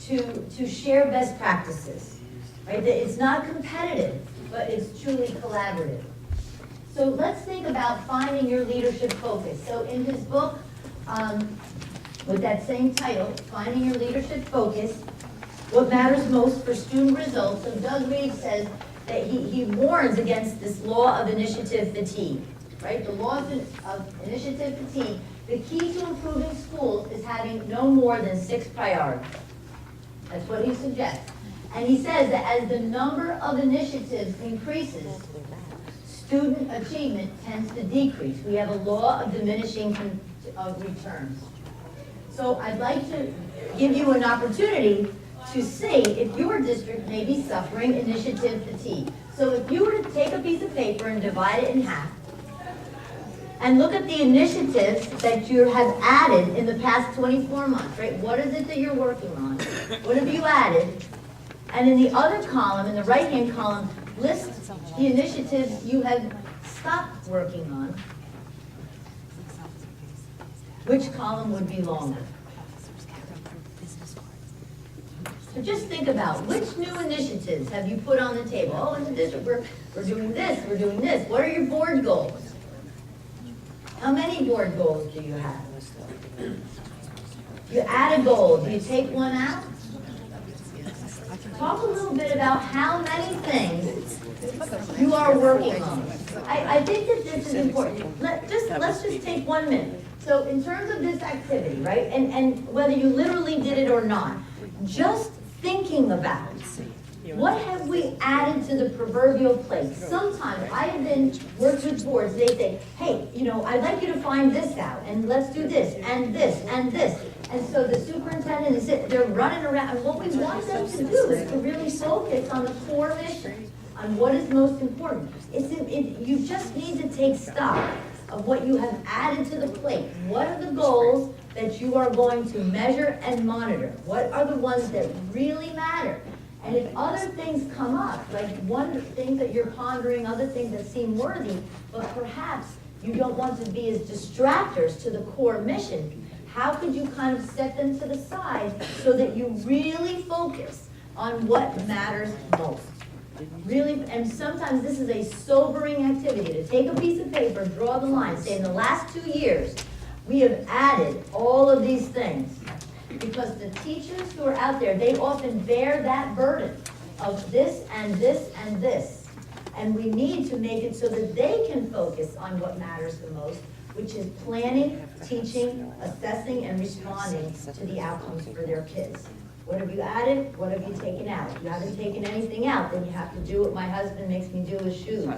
to share best practices. Right? That it's not competitive, but it's truly collaborative. So let's think about finding your leadership focus. So in his book, with that same title, Finding Your Leadership Focus, What Matters Most for Student Results, so Doug Reed says that he warns against this law of initiative fatigue, right? The law of initiative fatigue, the key to improving schools is having no more than 6 priorities. That's what he suggests. And he says that as the number of initiatives increases, student achievement tends to decrease. We have a law of diminishing returns. So I'd like to give you an opportunity to see if your district may be suffering initiative fatigue. So if you were to take a piece of paper and divide it in half, and look at the initiatives that you have added in the past 24 months, right? What is it that you're working on? What have you added? And in the other column, in the right-hand column, list the initiatives you have stopped working on. Which column would be longer? So just think about which new initiatives have you put on the table. Oh, in the district, we're doing this, we're doing this. What are your board goals? How many board goals do you have? You add a goal, do you take one out? Talk a little bit about how many things you are working on. I think that this is important. Let's just take 1 minute. So in terms of this activity, right, and whether you literally did it or not, just thinking about what have we added to the proverbial plate. Sometimes I have been worked with boards, they say, hey, I'd like you to find this out, and let's do this, and this, and this. And so the superintendent is they're running around, and what we want them to do is to really focus on the core mission, on what is most important. You just need to take stock of what you have added to the plate. What are the goals that you are going to measure and monitor? What are the ones that really matter? And if other things come up, like one thing that you're pondering, other things that seem worthy, but perhaps you don't want to be as distractors to the core mission, how could you kind of set them to the side so that you really focus on what matters most? Really, and sometimes this is a sobering activity, to take a piece of paper, draw the line, say in the last 2 years, we have added all of these things. Because the teachers who are out there, they often bear that burden of this and this and this. And we need to make it so that they can focus on what matters the most, which is planning, teaching, assessing, and responding to the outcomes for their kids. What have you added? What have you taken out? If you haven't taken anything out, then you have to do what my husband makes me do with shoes.